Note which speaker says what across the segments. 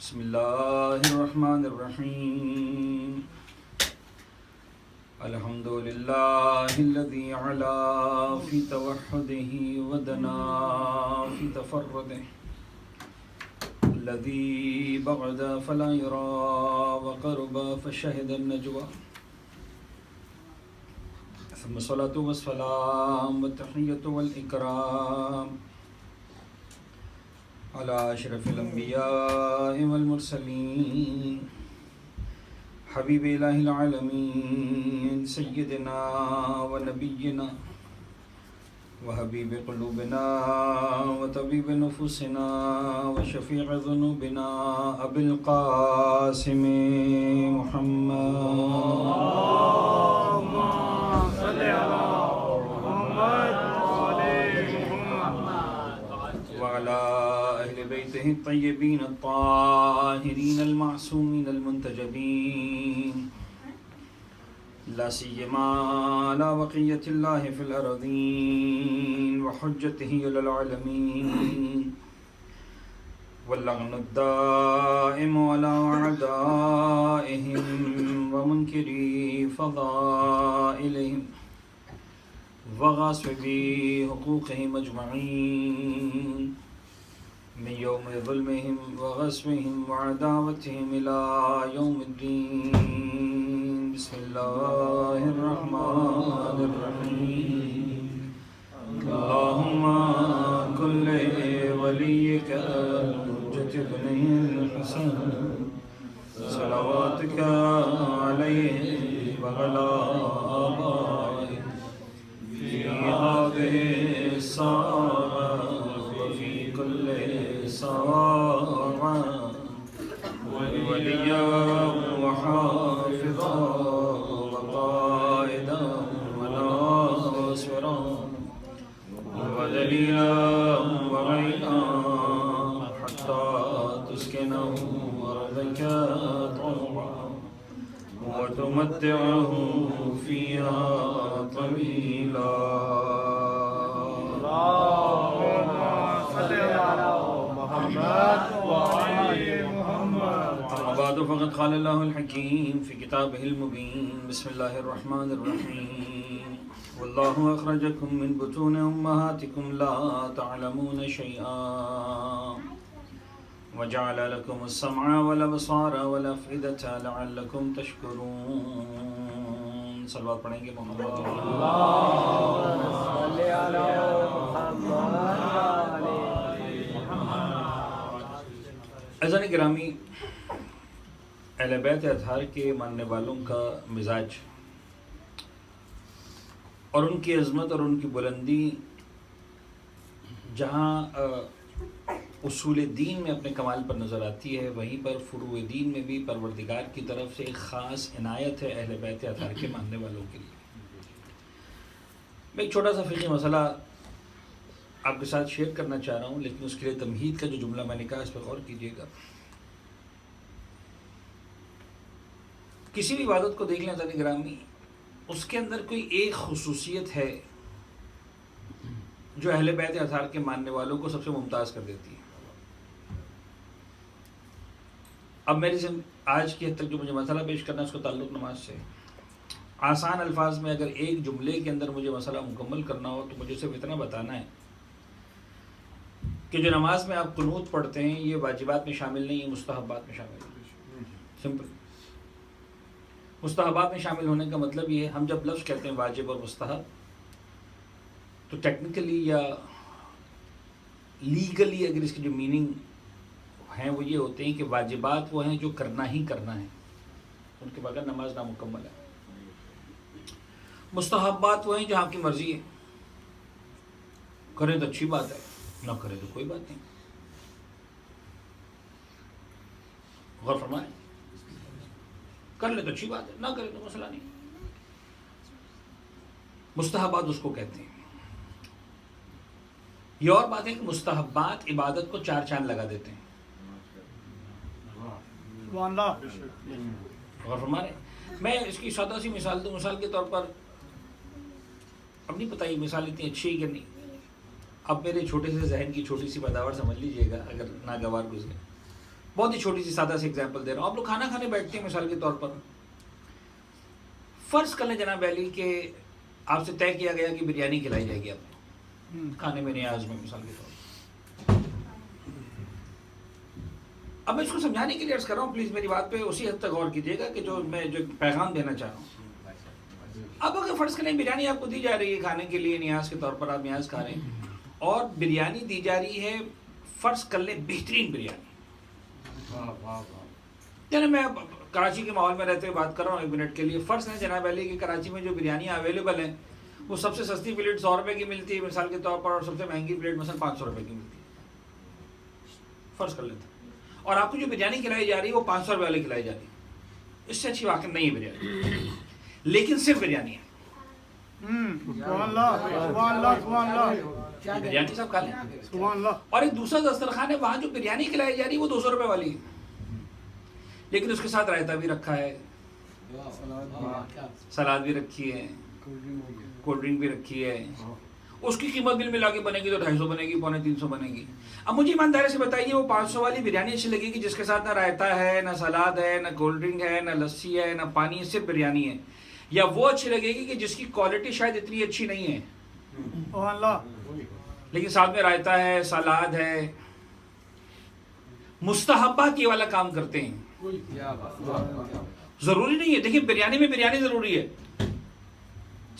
Speaker 1: बिस्मिल्लाहिर्रहमानिर्रहीम। अल्हम्दुलिल्लाहिल्लज़ी अला फ़ी तवह्हुदिही व दना फ़ी तफ़र्रुदिही, अल्लज़ी बअदा फ़ला युरा व क़रबा फ़शहिदा अन-नजवा। सुम्मा सलातु व सलाम व तहिय्यतु वल इकराम अला अशरफिल अंबिया'i वल मुरसलीन, हबीब इलाहिल आलमीन, सय्यिदिना व नबिय्यिना व हबीब क़ुलूबिना व तबीब नुफूसिना व शफ़ीअ ज़ुनूबिना अबिल क़ासिम तय्यबीन अत्ताहिरीन अल-मासूमीन अल-मुंतजबीन, ला सिय्यमा अला बक़िय्यतिल्लाहि फ़िल अर्ज़ीन व हुज्जतिही अलल आलमीन, वल्लअनु अद-दाइमु अला अअदाइहिम व मुनकिरी फ़ज़ाइलिहिम व गासिबी हुक़ूक़िहिम अजमईन मिन यौमि ज़ुल्मिहिम व ग़स्बिहिम व अदावतिहिम इला यौमिद्दीन। बिस्मिल्लाहिर्रहमानिर्रहीम। अल्लाहुम्मा कुल्लि वलिय्यिका हुज्जति इब्निल हसन सलवातुका अलैहि व अला आबाइहि फ़ी हाज़िहि स्साअह व फ़ी कुल्लि साअह वलिय्यन व हाफ़िज़न व क़ाइदन व नासिरन व दलीलन व मईअन हत्ता तुस्किनहु अर्ज़का तौअन व तुमत्तिअहु फ़ीहा तवीला। फ़क़द क़ाल अल्लाहुल हकीम फ़ी किताबिहिल मुबीन। बिस्मिल्लाहिर्रहमानिर्रहीम। वल्लाहु अख़रजकुम मिन बुतूनि उम्महातिकुम ला तअलमून शैअन व जअल लकुमुस समअ वल अबसार वल अफ़इदता लअल्लकुम तशकुरून। सलवात पढ़ेंगे मोहम्मद अज़ान गिरामी, अहले बैत अतहार के मानने वालों का मिजाज और उनकी अज़मत और उनकी बुलंदी जहाँ उसूल दीन में अपने कमाल पर नज़र आती है, वहीं पर फ़ुरूए दीन में भी परवरदिगार की तरफ से एक ख़ास इनायत है अहले बैत अतहार के मानने वालों के लिए। मैं एक छोटा सा फ़िक़ही मसला आपके साथ शेयर करना चाह रहा हूँ, लेकिन उसके लिए तमहीद का जो जुमला मैंने कहा इस पर गौर कीजिएगा। किसी भी इबादत को देख लें अज़ान गिरामी, उसके अंदर कोई एक खुसूसियत है जो अहले बैत अतहार के मानने वालों को सबसे मुमताज़ कर देती है। अब मेरे से आज की हद तक जो मुझे मसला पेश करना है उसका ताल्लुक़ नमाज से। आसान अल्फाज में अगर एक जुमले के अंदर मुझे मसला मुकम्मल करना हो तो मुझे सिर्फ इतना बताना है कि जो नमाज में आप कुनूत पढ़ते हैं ये वाजिबात में शामिल नहीं है, मुस्तहब्बात में शामिल है। सिंपल। मुस्तहब्बात में शामिल होने का मतलब ये है, हम जब लफ्ज़ कहते हैं वाजिब और मुस्तहब तो टेक्निकली या लीगली अगर इसकी जो मीनिंग हैं वो ये होते हैं कि वाजिबात वो हैं जो करना ही करना है, उनके बगैर नमाज नामुकम्मल है। मुस्तहब्बात वो हैं जो आपकी मर्ज़ी है, करें तो अच्छी बात है, ना करें तो कोई बात नहीं। गौर फरमाएं, कर ले तो अच्छी बात है, ना करे तो मसला नहीं। मुस्तहब्बात उसको कहते हैं। ये और बात है कि मुस्तहब्बात इबादत को चार चांद लगा देते हैं। गौर फरमाएं, मैं इसकी सादा सी मिसाल दूं। मिसाल के तौर पर, अब नहीं पता ये मिसाल इतनी अच्छी है कि नहीं, अब मेरे छोटे से जहन की छोटी सी पैदावार समझ लीजिएगा अगर नागवार गुजरे। बहुत ही छोटी सी सादा सी एग्जांपल दे रहा हूँ। आप लोग खाना खाने बैठते हैं मिसाल के तौर पर, फर्ज कर लें जनाब अली के आपसे तय किया गया कि बिरयानी खिलाई जाएगी आपको खाने में न्याज में मिसाल के तौर पर। अब मैं इसको समझाने के लिए अर्ज कर रहा हूँ, प्लीज मेरी बात पे उसी हद तक गौर कीजिएगा कि जो मैं जो पैगाम देना चाह रहा हूँ। अब अगर फर्ज करें बिरयानी आपको दी जा रही है खाने के लिए न्याज के तौर पर, आप न्याज खा रहे हैं और बिरयानी दी जा रही है, फर्ज कर लें बेहतरीन बिरयानी। यानी मैं कराची के माहौल में रहते हुए बात कर रहा हूँ 1 मिनट के लिए। फर्ज है जनाब अली कि कराची में जो बिरयानी अवेलेबल है वो सबसे सस्ती प्लेट 100 रुपए की मिलती है मिसाल के तौर पर, और सबसे महंगी प्लेट मसलन 500 रुपए की मिलती है, फर्ज कर लेते हैं। और आपको जो बिरयानी खिलाई जा रही है वो 500 रुपए वाली खिलाई जा रही है, इससे अच्छी वाकई नहीं है बिरयानी, लेकिन सिर्फ बिरयानी है। बिरयानी सब खा लें। और एक दूसरा दस्तरखान है, वहां जो बिरयानी खिलाई जा रही है वो 200 रुपए वाली है, लेकिन उसके साथ रायता भी रखा है, सलाद भी रखी है, कोल्ड ड्रिंक भी रखी है। उसकी कीमत बिल मिला के बनेगी तो 250 बनेगी, 250-300 बनेगी। अब मुझे ईमानदारी से बताइए वो 500 वाली बिरयानी अच्छी लगेगी जिसके साथ ना रायता है, ना सलाद है, ना कोल्ड ड्रिंक है, ना लस्सी है, ना पानी है, सिर्फ बिरयानी है? या वो अच्छी लगेगी कि जिसकी क्वालिटी शायद इतनी अच्छी नहीं है लेकिन साथ में रायता है, सलाद है, मुस्तहब्बात ये वाला काम करते हैं। जरूरी नहीं है, देखिए बिरयानी में बिरयानी जरूरी है,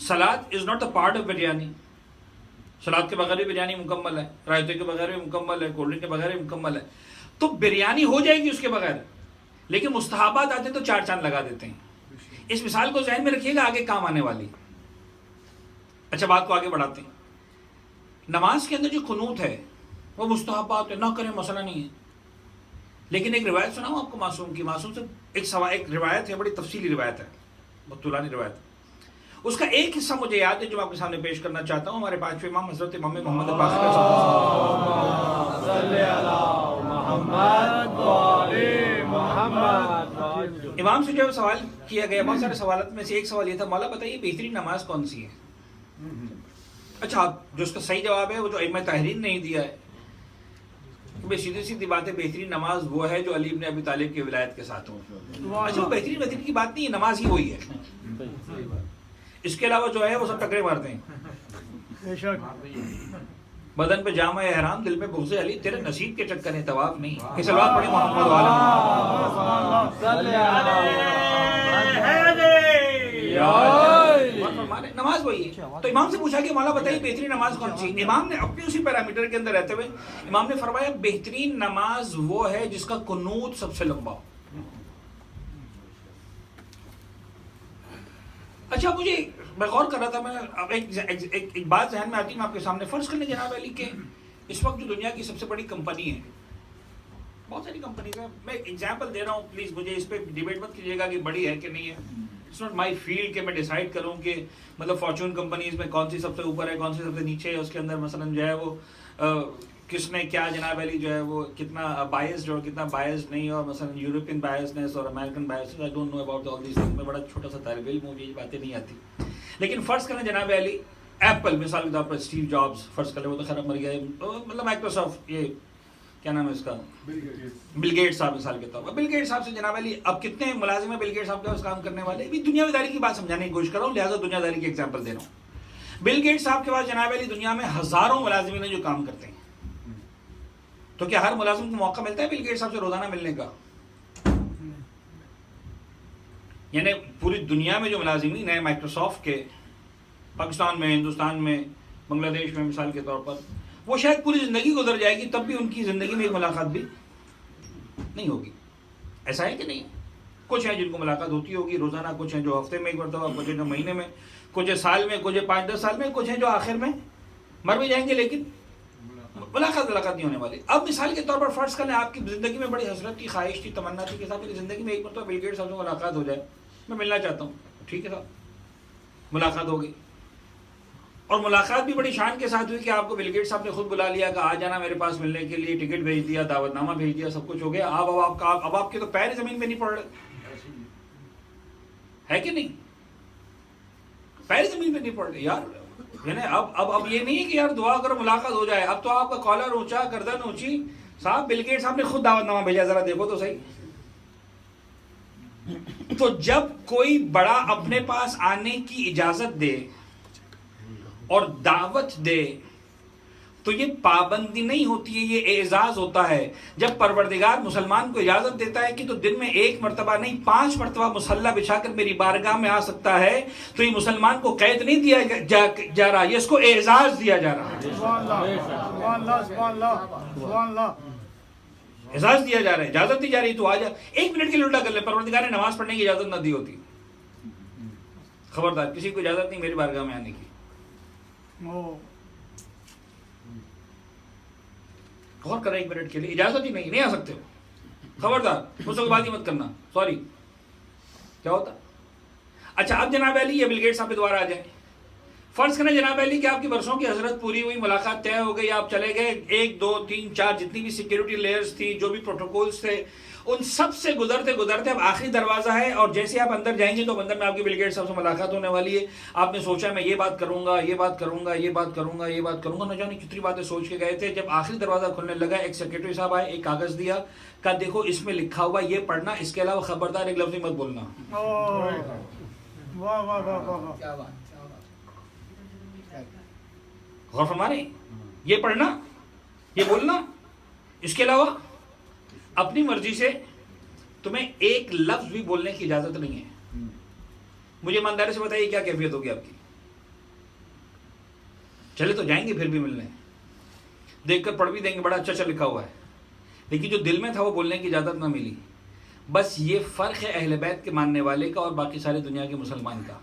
Speaker 1: salad is not a part of biryani. सलाद के बगैर भी बिरयानी मुकम्मल है, रायते के बगैर भी मुकम्मल है, कोल्ड ड्रिंक के बगैर भी मुकम्मल है। तो बिरयानी हो जाएगी उसके बगैर, लेकिन मुस्तहब्बात आते तो 4 चांद लगा देते हैं। इस मिसाल को ज़हन में रखिएगा, आगे काम आने वाली। अच्छा, बात को आगे बढ़ाते हैं। नमाज के अंदर जो कुनूत है वो मुस्तहब्बात है, ना करें मसला नहीं है, लेकिन एक रिवायत सुनाऊं आपको मासूम की। मासूम से एक रिवायत है, बड़ी तफसीली रिवायत है, बहुत तुलानी रिवायत। उसका एक हिस्सा मुझे याद है जो मैं आपके सामने पेश करना चाहता हूं। हमारे 5वें इमाम हजरत इमाम मोहम्मद इमाम से जो सवाल किया गया, बहुत सारे सवाल में से एक सवाल ये था, मौला बताइए बेहतरीन नमाज कौन सी है? अच्छा, जो उसका सही जवाब है वो जो इमाम तहरीन नहीं दिया है, सीधी सीधी बात है, बेहतरीन नमाज वो है जो अली इब्न अबी तालिब की विलायत के साथ हो। अच्छा, वो बेहतरीन की बात नहीं है, नमाज ही वही है। इसके अलावा जो है वो सब टकरे मारते हैं। बदन पे जामा एहराम, दिल पे बुग़्ज़ अली, तेरे नसीब के चक्कर है, तवाफ नहीं। कि सलवात पढ़े मोहम्मद वाले नमाज वही है। तो इमाम से पूछा कि मौला बताइए बेहतरीन नमाज कौन सी? इमाम ने अपने उसी पैरामीटर के अंदर रहते हुए इमाम ने फरमाया बेहतरीन नमाज वो है जिसका कुनूत सबसे लंबा हो। अच्छा, मुझे मैं गौर कर रहा था, मैं अब एक बात ज़हन में आती है, मैं आपके सामने फर्ज कर लें जनाब अली के इस वक्त जो दुनिया की सबसे बड़ी कंपनी है, बहुत सारी कंपनीज है, मैं एग्जाम्पल दे रहा हूँ, प्लीज़ मुझे इस पर डिबेट मत कीजिएगा कि बड़ी है कि नहीं है। इट्स नॉट माई फील्ड कि मैं डिसाइड करूँ कि मतलब फॉर्चून कंपनीज में कौन सी सबसे ऊपर है, कौन सी सबसे नीचे है, उसके अंदर मसलन जो है वो किसने क्या जनाब अली जो है वो कितना बायस्ड और कितना बायस्ड नहीं, और मसलन यूरोपियन बायसनेस और American biasness, I don't know about all these things. मैं बड़ा छोटा सा तालिब इल्म हूँ, ये बातें नहीं आती। लेकिन फ़र्ज़ करें जनाब अली एप्पल मिसाल के तौर पर, स्टीव जॉब्स फ़र्ज़ करें, वो तो खैर मर गया, मतलब माइक्रोसॉफ्ट, ये क्या नाम है इसका, बिल गेट्स साहब मिसाल के तौर पर। बिल गेट्स साहब से जनाब अली अब कितने मुलाजिम है बिल गेट्स साहब के पास काम करने वाले? भी दुनियादारी की बात समझाने की कोशिश कर रहा हूँ, लिहाजा दुनियादारी की एग्जाम्पल दे रहा हूँ। बिल गेट्स साहब के पास जनाब अली दुनिया में हज़ारों मुलाजिम जो काम करते हैं, तो क्या हर मुलाजिम को मौका मिलता है बिल गेट्स साहब से रोजाना मिलने का? यानी पूरी दुनिया में जो मुलाजिमीन है माइक्रोसॉफ्ट के, पाकिस्तान में, हिंदुस्तान में, बांग्लादेश में मिसाल के तौर पर, वो शायद पूरी ज़िंदगी गुजर जाएगी तब भी उनकी ज़िंदगी में एक मुलाकात भी नहीं होगी। ऐसा है कि नहीं? कुछ हैं जिनको मुलाकात होती होगी रोज़ाना, कुछ हैं जो हफ्ते में एक मरतबा, कुछ हैं जो महीने में, कुछ है साल में, कुछ है 5-10 साल में, कुछ हैं जो आखिर में मर भी जाएंगे लेकिन मुलाकात नहीं होने वाली। अब मिसाल के तौर पर फ़र्ज़ कर लें आपकी ज़िंदगी में बड़ी हसरत थी, ख्वाहिश थी, तमन्ना थी कि साहब मेरी ज़िंदगी में एक मरतबा बिल गेट्स साहब से मुलाकात हो जाए, मैं मिलना चाहता हूँ। ठीक है साहब, मुलाकात हो गई, और मुलाकात भी बड़ी शान के साथ हुई कि आपको बिल गेट्स साहब ने खुद बुला लिया कि आ जाना मेरे पास मिलने के लिए, टिकट भेज दिया, दावतनामा भेज दिया, सब कुछ हो गया। अब आपके तो पैर ज़मीन पे नहीं पड़ रहे, है कि नहीं? पैर ज़मीन पे नहीं पड़ रहे यार। यानी अब ये नहीं है कि यार दुआ करो मुलाकात हो जाए, अब तो आपका कॉलर ऊंचा, गर्दन ऊंची, साहब बिल गेट्स साहब ने खुद दावतनामा भेजा, जरा देखो तो सही। तो जब कोई बड़ा अपने पास आने की इजाजत दे और दावत दे तो ये पाबंदी नहीं होती है, ये एजाज होता है। जब परवरदिगार मुसलमान को इजाजत देता है कि तो दिन में 1 मरतबा नहीं 5 मरतबा मुसल्ला बिछाकर मेरी बारगाह में आ सकता है, तो ये मुसलमान को कैद नहीं दिया जा रहा, ये इसको एजाज दिया जा रहा है, एजाज दिया जा रहा है, इजाजत दी जा रही। तो आ जा, 1 मिनट के लिए उल्टा कर ले, परवरदिगार ने नमाज पढ़ने की इजाजत ना दी होती, खबरदार किसी को इजाजत नहीं मेरी बारगाह में आने की। गौर करें 1 मिनट के लिए, इजाजत ही नहीं आ सकते हो, खबरदार मुझसे बात ही मत करना, सॉरी। क्या होता? अच्छा अब जनाब अली ये बिल गेट्स साहब दोबारा आ जाए, फर्ज करें जनाब अली कि आपकी बरसों की हजरत पूरी हुई, मुलाकात तय हो गई, आप चले गए, 1 2 3 4 जितनी भी सिक्योरिटी लेयर्स थी, जो भी प्रोटोकॉल्स थे, उन सब से गुजरते गुजरते अब आखिरी दरवाजा है और जैसे आप अंदर जाएंगे तो अंदर में आपकी बिल गेट्स साहब से मुलाकात होने वाली है। आपने सोचा मैं ये बात करूंगा, ये बात करूंगा, ये बात करूंगा, ये बात करूंगा, न जाने कितनी बातें सोच के गए थे। जब आखिरी दरवाजा खुलने लगा, एक सेक्रेटरी साहब आए, एक कागज दिया, कहा देखो इसमें लिखा हुआ ये पढ़ना, इसके अलावा खबरदार एक लफ्ज मत बोलना। गौर फरमा रहे, ये पढ़ना, ये बोलना, इसके अलावा अपनी मर्जी से तुम्हें एक लफ्ज भी बोलने की इजाजत नहीं है। मुझे ईमानदारी से बताइए क्या कैफियत होगी आपकी? चले तो जाएंगे फिर भी मिलने, देखकर पढ़ भी देंगे, बड़ा अच्छा अच्छा लिखा हुआ है, लेकिन जो दिल में था वो बोलने की इजाजत ना मिली। बस ये फर्क है अहले बैत के मानने वाले का और बाकी सारी दुनिया के मुसलमान का।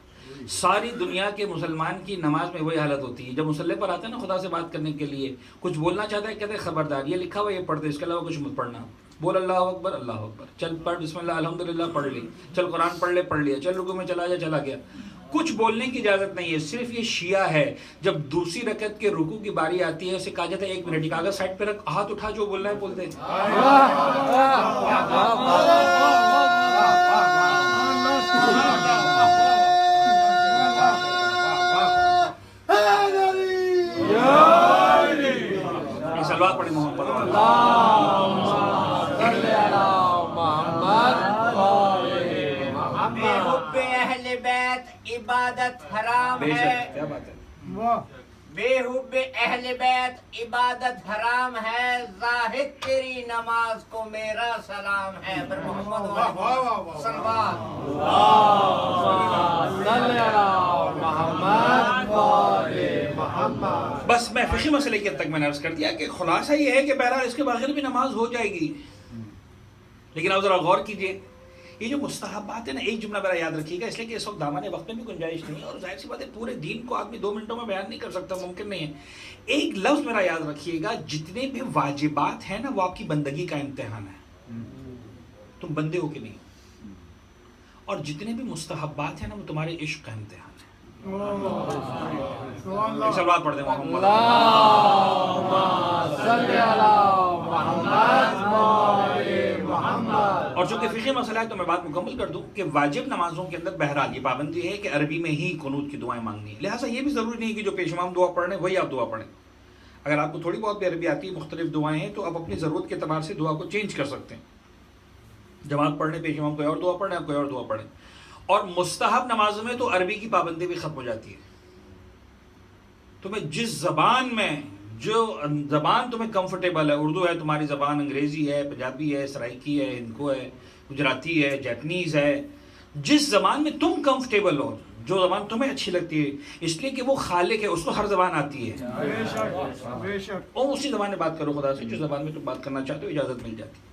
Speaker 1: सारी दुनिया के मुसलमान की नमाज में वही हालत होती है, जब मुसल्ले पर आता है ना खुदा से बात करने के लिए, कुछ बोलना चाहता है, कहते हैं खबरदार ये लिखा हुआ ये पढ़ दे, इसके अलावा कुछ मत पढ़ना। बोल अल्लाह अकबर, अल्लाह अकबर, चल पढ़ बिस्मिल्लाह अल्हम्दुलिल्लाह पढ़ ली, चल कुरान पढ़ लिया, चल रुकू में चला गया। कुछ बोलने की इजाजत नहीं है। सिर्फ ये शिया है, जब दूसरी रकत के रुकू की बारी आती है उसे कहा जाता है 1 मिनट, कागज साइड पे रख, हाथ उठा, जो बोलना है बोलते हैं। सलवात पढ़े मोहम्मद
Speaker 2: अहले बैत इबादत हराम है।
Speaker 1: क्या बात है?
Speaker 2: बेहुब्बे अहले बैत इबादत हराम है। जाहिद तेरी नमाज को मेरा सलाम है। मोहम्मद
Speaker 1: बस मैं फिकी मसले के तक मैंने अर्ज कर दिया कि खुलासा ये है कि बहरहाल इसके बगैर भी नमाज हो जाएगी। लेकिन अब जरा गौर कीजिए, ये जो मुस्तहबात है ना, एक जुमला मेरा याद रखिएगा, इसलिए कि इस वक्त दामन वक्त में भी गुंजाइश नहीं है और जाहिर सी बात है पूरे दीन को आदमी 2 मिनटों में बयान नहीं कर सकता, मुमकिन नहीं है। एक लफ्ज मेरा याद रखिएगा, जितने भी वाजिबात है ना वो आपकी बंदगी का इम्तिहान है, तुम बंदे हो कि नहीं, और जितने भी मुस्तहबात है ना वो तुम्हारे इश्क का इम्तिहान है। सलवात पढ़ दे मोहम्मद। और चूंकि फिक़ी मसला है तो मैं बात मुकम्मल कर दूं कि वाजिब नमाजों के अंदर बहरहाल ये पाबंदी है कि अरबी में ही कुनूत की दुआएं मांगनी है। लिहाजा ये भी ज़रूरी नहीं है कि जो पेशमाम दुआ पढ़ रहे हैं वही आप दुआ पढ़ें। अगर आपको थोड़ी बहुत भी अरबी आती है, मुख्तलिफ दुआएं हैं, तो आप अपनी ज़रूरत के अतबार से दुआ को चेंज कर सकते हैं। जमात पढ़ने पेशमाम कोई और दुआ पढ़ें, आप कोई और दुआ पढ़ें। और मुस्तहब नमाजों में तो अरबी की पाबंदी भी खत्म हो जाती है। तुम्हें जिस जबान में, जो जबान तुम्हें कंफर्टेबल है, उर्दू है तुम्हारी जबान, अंग्रेजी है, पंजाबी है, सराइकी है, हिंदको है, गुजराती है, जैपनीज है, जिस जबान में तुम कंफर्टेबल हो, जो जबान तुम्हें अच्छी लगती है, इसलिए कि वो खालिक है, उसको हर जबान आती है, और उसी जबान में बात करो खुदा से जिस जबान में तुम बात करना चाहते हो, इजाजत मिल जाती है।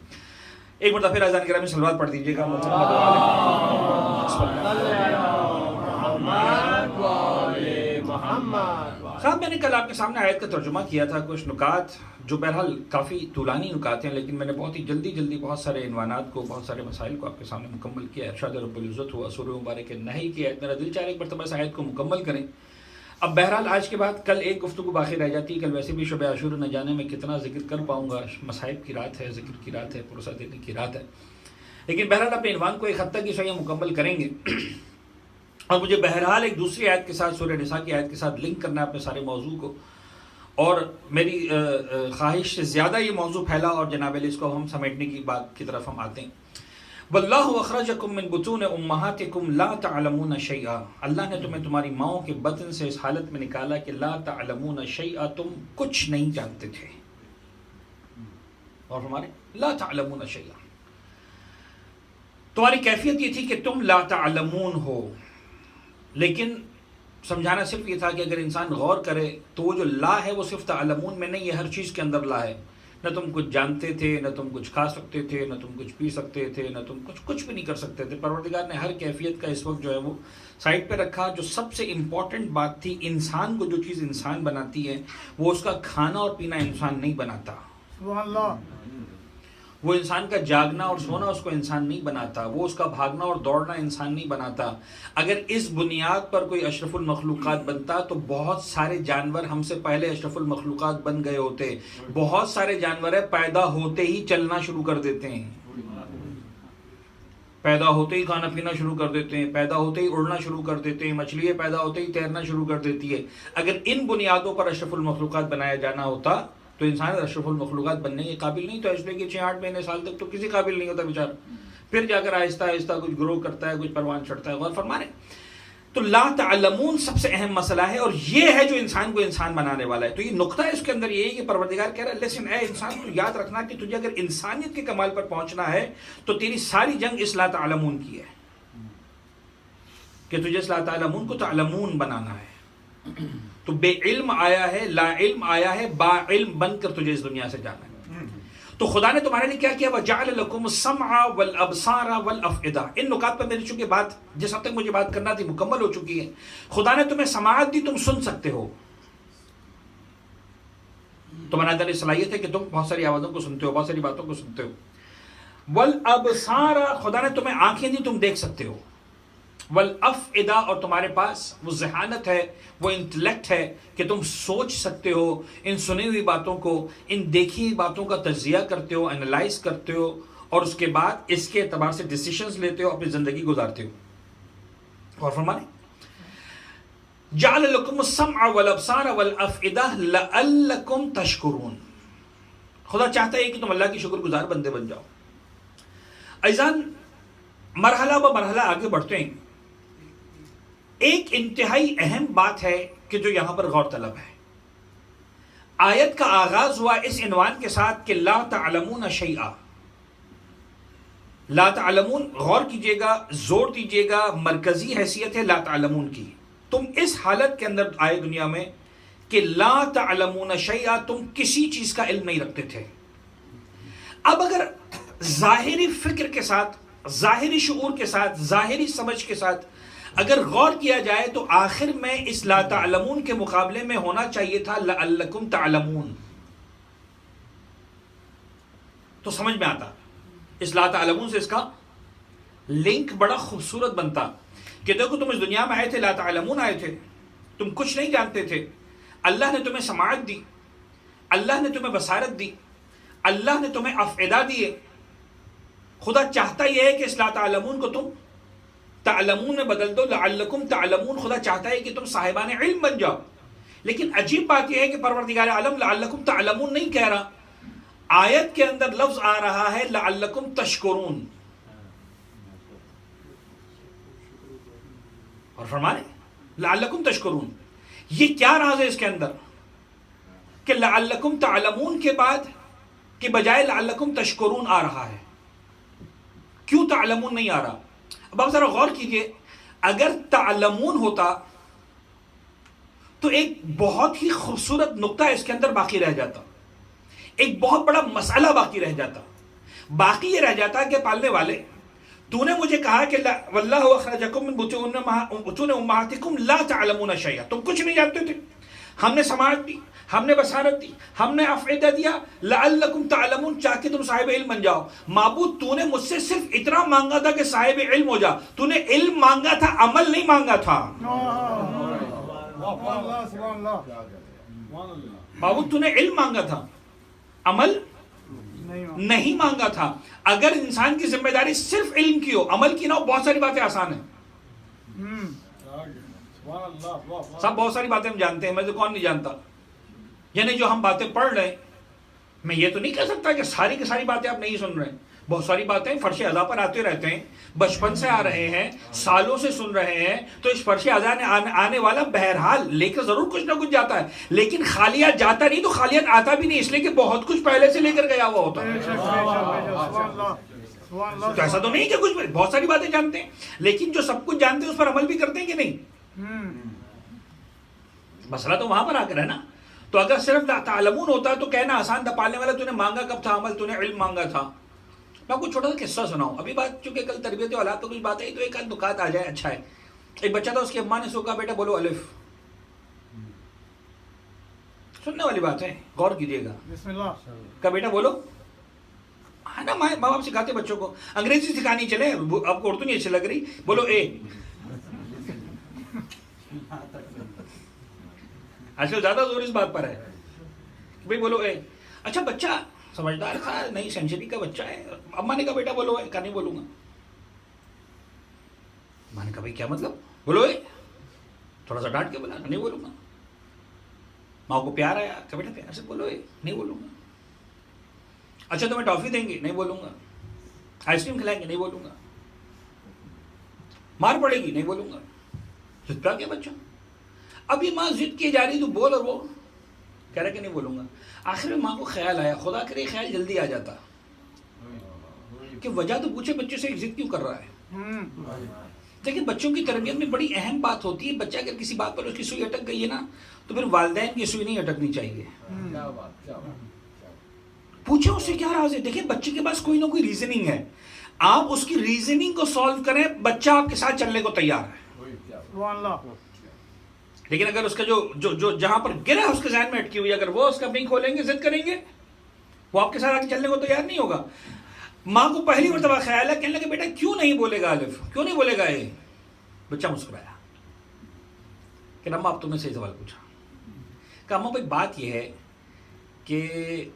Speaker 1: एक मरतबा फिर अज़ान गिरामी सलवात पढ़ दीजिएगा। साहब मैंने कल आपके सामने आयत का तर्जुमा किया था, कुछ नुकात जो बहरहाल काफ़ी तूलानी नुकात हैं, लेकिन मैंने बहुत ही जल्दी बहुत सारे इन्वानात को, बहुत सारे मसाइल को आपके सामने मुकम्मल किया। इरशाद रब्बुल इज़्ज़त हुआ सूरह मुबारक नहीं किया, मेरा दिल चाह रहा है एक मरतबा इस आयत को मुकम्मल करें। अब बहरहाल आज के बाद कल एक गुफ्तगू बाकी रह जाती है, कल वैसे भी शब आशूरा न जाने में कितना जिक्र कर पाऊँगा, मसाइब की रात है, जिक्र की रात है, पुरसा देने की रात है, लेकिन बहरहाल अपने इन्वान को एक हद तक ही सही मुकम्मल करेंगे। और मुझे बहरहाल एक दूसरी आयत के साथ, सूरह निसा की आयत के साथ लिंक करना है अपने सारे मौजू को, और मेरी ख्वाहिश से ज़्यादा ये मौजू फैला और जनाब अली इसको हम समेटने की बात की तरफ हम आते हैं। वल्लाहु अखरजकुम मिन बुतून उम्महातिकुम ला तअलमून शैआ, अल्लाह ने तुम्हें तुम्हारी माओं के बतन से इस हालत में निकाला कि ला तअलमून शैआ, तुम कुछ नहीं जानते थे। और हमारे ला तअलमून शैआ, तुम्हारी कैफियत ये थी कि तुम ला तअलमून हो। लेकिन समझाना सिर्फ ये था कि अगर इंसान गौर करे तो वो जो ला है वो सिर्फ तअलमून में नहीं, ये हर चीज़ के अंदर ला है। न तुम कुछ जानते थे, न तुम कुछ खा सकते थे, न तुम कुछ पी सकते थे, न तुम कुछ भी नहीं कर सकते थे। परवरदिगार ने हर कैफियत का इस वक्त जो है वो साइड पे रखा। जो सबसे इम्पॉर्टेंट बात थी, इंसान को जो चीज़ इंसान बनाती है वो उसका खाना और पीना इंसान नहीं बनाता।
Speaker 3: सुभान अल्लाह।
Speaker 1: वो इंसान का जागना और सोना उसको इंसान नहीं बनाता, वो उसका भागना और दौड़ना इंसान नहीं बनाता। अगर इस बुनियाद पर कोई अशरफुल मखलूक़ात बनता तो बहुत सारे जानवर हमसे पहले अशरफुल मखलूक़ात बन गए होते। बहुत सारे जानवर है पैदा होते ही चलना शुरू कर देते हैं, पैदा होते ही खाना पीना शुरू कर देते हैं, पैदा होते ही उड़ना शुरू कर देते हैं, मछलियाँ पैदा होते ही तैरना शुरू कर देती है। अगर इन बुनियादों पर अशरफुल मखलूक़ात बनाया जाना होता तो इंसान अशरफुल मखलूक़ात बनने के काबिल नहीं था, इसलिए कि 6-8 महीने साल तक तो किसी काबिल नहीं होता बेचारा। फिर जाकर आहिस्ता आहिस्ता कुछ ग्रो करता है, कुछ परवान चढ़ता है। गौर फरमाने तो ला तअलमून सबसे अहम मसला है और ये है जो इंसान को इंसान बनाने वाला है। तो ये नुक्ता है इसके अंदर, ये है कि परवरदिगार कह रहा है लेकिन ऐ इंसान तो याद रखना कि तुझे अगर इंसानियत के कमाल पर पहुंचना है तो तेरी सारी जंग इस ला तअलमून की है कि तुझे इस ला तअलमून को तअलमून बनाना है। तो बेइल्म आया है, ला इल्म आया है, बाइल्म बनकर तुझे इस दुनिया से जाना है। तो खुदा ने तुम्हारे लिए क्या किया, वजअल लकुम सम्अ वल अबसारा वल अफइदा। इन नुकात पर मेरी चूंकि बात जिस हद तक मुझे बात करना थी मुकम्मल हो चुकी है। खुदा ने तुम्हें समाअत दी, तुम सुन सकते हो, तुम्हारे अंदर सलाहियत है कि तुम बहुत सारी आवाज़ों को सुनते हो, बहुत सारी बातों को सुनते हो। वल अबसारा, खुदा ने तुम्हें आंखें दी, तुम देख सकते हो। वल अफइदा, और तुम्हारे पास वो ज़हानत है, वो इंटेलेक्ट है कि तुम सोच सकते हो, इन सुनी हुई बातों को, इन देखी हुई बातों का तज्जिया करते हो, एनालाइज करते हो और उसके बाद इसके एतबार से डिसीजंस लेते हो, अपनी ज़िंदगी गुजारते हो। और फरमाने जअल लकुम सम्अ वल अबसार वल अफइदा लअल्लकुम तशकुरून। खुदा चाहता है कि तुम अल्लाह की शुक्रगुजार बंदे बन जाओ। अज़ान मरहला ब मरहला आगे बढ़ते हैं। एक इंतहाई अहम बात है कि जो यहां पर गौर तलब है। आयत का आगाज हुआ इस इनवान के साथ कि ला तअलमून शैआ। ला तअलमून, गौर कीजिएगा, जोर दीजिएगा, मरकजी हैसियत है ला तअलमून की। तुम इस हालत के अंदर आए दुनिया में कि ला तअलमून शैआ, तुम किसी चीज का इल्म नहीं रखते थे। अब अगर जाहिरी फिक्र के साथ, जाहिरी शऊर के साथ, जाहिरी समझ के साथ अगर गौर किया जाए तो आखिर में इस ला तअलमून के मुकाबले में होना चाहिए था लअल्लकुम तअलमून। तो समझ में आता इस ला तअलमून से इसका लिंक बड़ा खूबसूरत बनता कि देखो तुम इस दुनिया में आए थे, ला तअलमून आए थे, तुम कुछ नहीं जानते थे। अल्लाह ने तुम्हें समाअत दी, अल्लाह ने तुम्हें बसारत दी, अल्लाह ने तुम्हें अफइदा दिए। खुदा चाहता यह है कि इस ला तअलमून को तुम तअलमून में बदल दो, लअल्लकुम तअलमून। खुदा चाहता है कि तुम साहिबान इल्म बन जाओ। लेकिन अजीब बात यह है कि परवरदिगार आलम लअल्लकुम तअलमून नहीं कह रहा, आयत के अंदर लफ्ज आ रहा है लअल्लकुम तशकुरून। और फरमाने लअल्लकुम तशकुरून, ये क्या राज है इसके अंदर कि लअल्लकुम तअलमून के बाद के बजाय लअल्लकुम तशकुरून आ रहा है। क्यों तअलमून नहीं आ रहा? अब आप जरा गौर कीजिए, अगर तअलमून होता तो एक बहुत ही खूबसूरत नुक्ता इसके अंदर बाकी रह जाता, एक बहुत बड़ा मसला बाकी रह जाता। बाकी ये रह जाता कि पालने वाले, तूने मुझे कहा कि वल्लाहु अखरजकुम मिन बुतून उम्महातिकुम ला तअलमून शैआ, तुम कुछ नहीं जानते थे। हमने समाअत दी, हमने बसारत दी, हमने अफइदा दिया, लअल्लकुम तअलमून, चाहे तुम साहिब इल्म बन जाओ। माबूद तूने मुझसे सिर्फ इतना मांगा था कि साहिब इल्म हो जा। तूने इल्म मांगा था, अमल नहीं मांगा था। माबूद तूने इल्म मांगा था, अमल नहीं मांगा था। अगर इंसान की जिम्मेदारी सिर्फ इल्म की हो, अमल की ना हो, बहुत सारी बातें आसान है। सब बहुत सारी बातें हम जानते हैं, मैं तो कौन नहीं जानता। यानी जो हम बातें पढ़ रहे हैं, मैं ये तो नहीं कह सकता कि सारी की सारी बातें आप नहीं सुन रहे हैं। बहुत सारी बातें फर्श अज़ा पर आते रहते हैं, बचपन से आ रहे हैं, सालों से सुन रहे हैं, तो इस फर्श अज़ा ने आने वाला बहरहाल लेकर जरूर कुछ ना कुछ जाता है, लेकिन खालियात जाता नहीं तो खालियात आता भी नहीं, इसलिए कि बहुत कुछ पहले से लेकर गया हुआ होता है। तो ऐसा तो नहीं कि कुछ बहुत सारी बातें जानते हैं, लेकिन जो सब कुछ जानते हैं उस पर अमल भी करते हैं कि नहीं? मसला तो वहां पर आकर है ना। तो अगर सिर्फ तालमून होता तो कहना आसान था, पालने वाला तूने मांगा कब था अमल, तूने इल्म मांगा था। मैं आपको छोटा सा किस्सा सुनाऊं, अभी बात चूंकि कल तरबियत औलाद तो कुछ बात है तो एक आध नुकात आ जाए, अच्छा है। एक बच्चा था, उसकी अम्मा ने उसको कहा बेटा बोलो अलिफ। सुनने वाली बात है, गौर कीजिएगा। कहा बेटा बोलो, है ना, माँ बाप सिखाते बच्चों को, अंग्रेजी सिखानी चले, आपको उर्दू नहीं अच्छी लग रही, बोलो ए। आजकल ज्यादा जोर इस बात पर है कि भाई बोलो ए। अच्छा बच्चा समझदार था, नई सेंचुरी का बच्चा है, अम्मा ने कहा बेटा बोलो ए, कहा नहीं बोलूंगा। माँ ने कहा भाई क्या मतलब, बोलो ए, थोड़ा सा डांट के बोला, नहीं बोलूंगा। माँ को प्यार आया, कहा बेटा प्यार से बोलो ए, नहीं बोलूंगा। अच्छा तुम्हें टॉफी देंगे, नहीं बोलूंगा। आइसक्रीम खिलाएंगे, नहीं बोलूंगा। मार पड़ेगी, नहीं बोलूंगा। जिद पे आ गया बच्चा। अभी माँ जिद की जा रही, तू बोल, और वो कह रहा कि नहीं बोलूंगा। आखिर में माँ को ख्याल आया, खुदा करे ख्याल जल्दी आ जाता कि वजह तो पूछे बच्चे से जिद क्यों कर रहा है। देखिए बच्चों की तरबियत में बड़ी अहम बात होती है, बच्चा अगर किसी बात पर उसकी सुई अटक गई है ना, तो फिर वालिदैन की सुई नहीं अटकनी चाहिए। पूछे उससे क्या राज है। देखिए बच्चे के पास कोई ना कोई रीजनिंग है, आप उसकी रीजनिंग को सॉल्व करें, बच्चा आपके साथ चलने को तैयार है। लेकिन अगर उसका जो जो जो जहां पर गिरा है उसके ज़हन में अटकी हुई, अगर वो उसका नहीं खोलेंगे, जिद करेंगे, वो आपके साथ आगे चलने को तैयार नहीं होगा। माँ को पहली मर्तबा ख्याल है, कहने लगे बेटा क्यों नहीं बोलेगा अलिफ, क्यों नहीं बोलेगा ए। बच्चा मुस्कुराया कि अम्मा अब तुमने सही सवाल पूछा। कहा अम्मा भाई बात यह है कि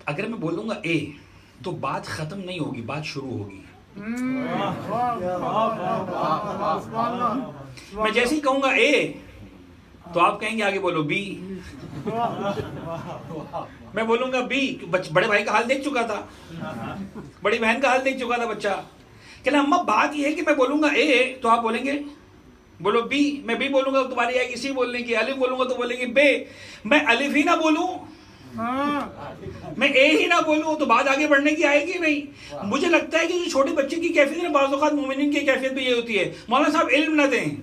Speaker 1: अगर मैं बोलूंगा ए तो बात खत्म नहीं होगी, बात शुरू होगी। मैं जैसे ही कहूंगा ए तो आप कहेंगे आगे बोलो बी। मैं बोलूंगा बी, बड़े भाई का हाल देख चुका था, बड़ी बहन का हाल देख चुका था बच्चा। कहना अम्मा बात यह है कि मैं बोलूंगा ए तो आप बोलेंगे बोलो बी, मैं बी बोलूंगा तो तुम्हारी आएगी सी बोलने की, अलिफ बोलूंगा तो बोलेंगे बे। मैं अलिफ ही ना बोलूं, मैं ए ही ना बोलूं तो बात आगे बढ़ने की आएगी नहीं। मुझे लगता है कि जो छोटे बच्चे की कैफियत है, बाज़ औक़ात मोमिनीन की कैफियत भी ये होती है, मौलाना साहब इल्म न दें।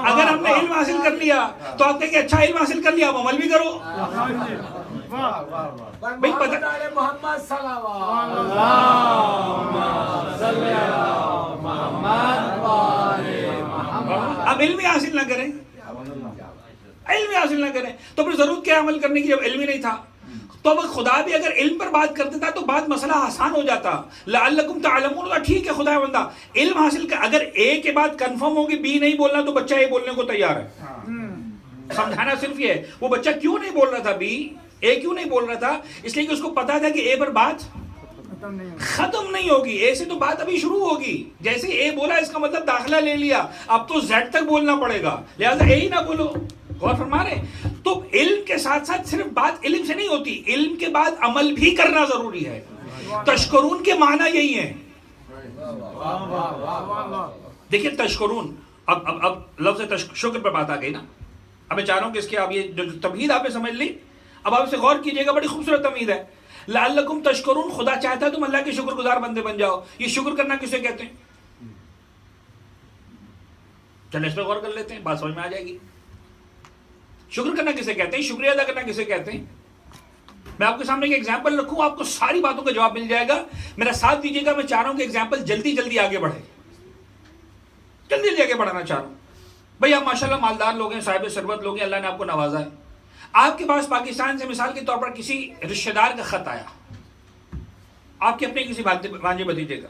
Speaker 1: अगर हमने इल्म हासिल कर लिया तो आप कहेंगे अच्छा इल्म हासिल कर लिया, आप अमल भी करो। भाई पता अब इल्म हासिल ना करें, इल्म हासिल ना करें तो फिर जरूरत क्या अमल करने की, जब इल्म ही नहीं था। तो अब खुदा भी अगर इल्म पर बात कर देता तो बात मसला आसान हो जाता। लअल्लकुम तअलमून, ठीक है खुदा बंदा इल्म हासिल कर, अगर ए के बाद कंफर्म होगी बी नहीं बोलना तो बच्चा ए बोलने को तैयार है। समझाना सिर्फ ये है, वो बच्चा क्यों नहीं बोल रहा था बी, ए क्यों नहीं बोल रहा था, इसलिए कि उसको पता था कि ए पर बात खत्म नहीं होगी, ए से तो बात अभी शुरू होगी। जैसे ए बोला इसका मतलब दाखिला ले लिया, अब तो जेड तक बोलना पड़ेगा, लिहाजा ए ही ना बोलो। गौर फरमा रहे। तो इल्म के साथ साथ सिर्फ बात इल्म से नहीं होती, इल्म के बाद अमल भी करना जरूरी है। तशकरून के माना यही है। देखिए तशकरून, अब लफ्ज़ शुक्र पर बात आ गई ना। अब मैं चाह रहा हूं कि इसके अब ये जो तमहीद आपने समझ ली, अब आप इसे गौर कीजिएगा, बड़ी खूबसूरत तमहीद है। लअल्लकुम तशकरून, खुदा चाहता है तुम अल्लाह के शुक्रगुजार बंदे बन जाओ। ये शुक्र करना किसे कहते हैं, चलो इस पर गौर कर लेते हैं, बात समझ में आ जाएगी। शुक्र करना किसे कहते हैं, शुक्रिया अदा करना किसे कहते हैं। मैं आपके सामने एक एग्जांपल रखूं, आपको सारी बातों का जवाब मिल जाएगा। मेरा साथ दीजिएगा, मैं चाह रहा हूं कि एग्जांपल जल्दी जल्दी आगे बढ़े, जल्दी जल्दी आगे बढ़ाना चाह रहा हूं। भाई आप माशाल्लाह मालदार लोग हैं, साहिब सरबत लोग हैं, अल्लाह ने आपको नवाजा है। आपके पास पाकिस्तान से मिसाल के तौर पर किसी रिश्तेदार का खत आया, आपके अपने किसी भांजे भतीजे का,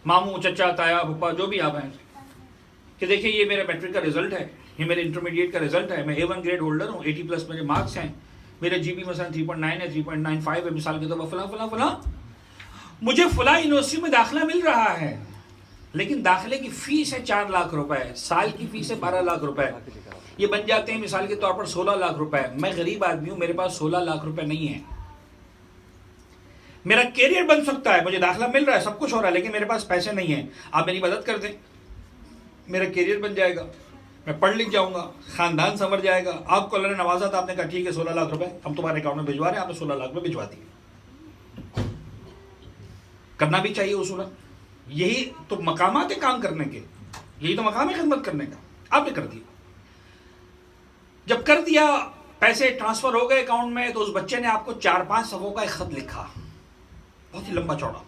Speaker 1: मामू चचा ताया फूफा जो भी आप हैं, कि देखिए ये मेरा मैट्रिक का रिजल्ट है, ये मेरे इंटरमीडिएट का रिजल्ट है, मैं A1 ग्रेड होल्डर हूँ, 80+ मेरे मार्क्स हैं, मेरा GB मसलन 3.9 है, 3.95 है, मिसाल के तौर पर फला फला फला, मुझे फला यूनिवर्सिटी में दाखिला मिल रहा है, लेकिन दाखिले की फीस है 4 लाख रुपए, साल की फीस है 12 लाख रुपए, ये बन जाते हैं मिसाल के तौर पर 16 लाख रुपए। मैं गरीब आदमी हूं, मेरे पास 16 लाख रुपए नहीं है। मेरा कैरियर बन सकता है, मुझे दाखिला मिल रहा है, सब कुछ हो रहा है, लेकिन मेरे पास पैसे नहीं है। आप मेरी मदद कर दें, मेरा कैरियर बन जाएगा, मैं पढ़ लिख जाऊंगा, खानदान संवर जाएगा। आपको अल्लाह ने नवाजा था, आपने कहा ठीक है 16 लाख रुपए हम तुम्हारे अकाउंट में भिजवा रहे हैं, आपने 16 लाख में भिजवा दिए। करना भी चाहिए उसूलन, यही तो मकामात है काम करने के, यही तो मकाम है खिदमत करने का। आपने कर दिया, जब कर दिया पैसे ट्रांसफर हो गए अकाउंट में, तो उस बच्चे ने आपको 4-5 सफ़ों का एक खत लिखा, बहुत ही लंबा चौड़ा,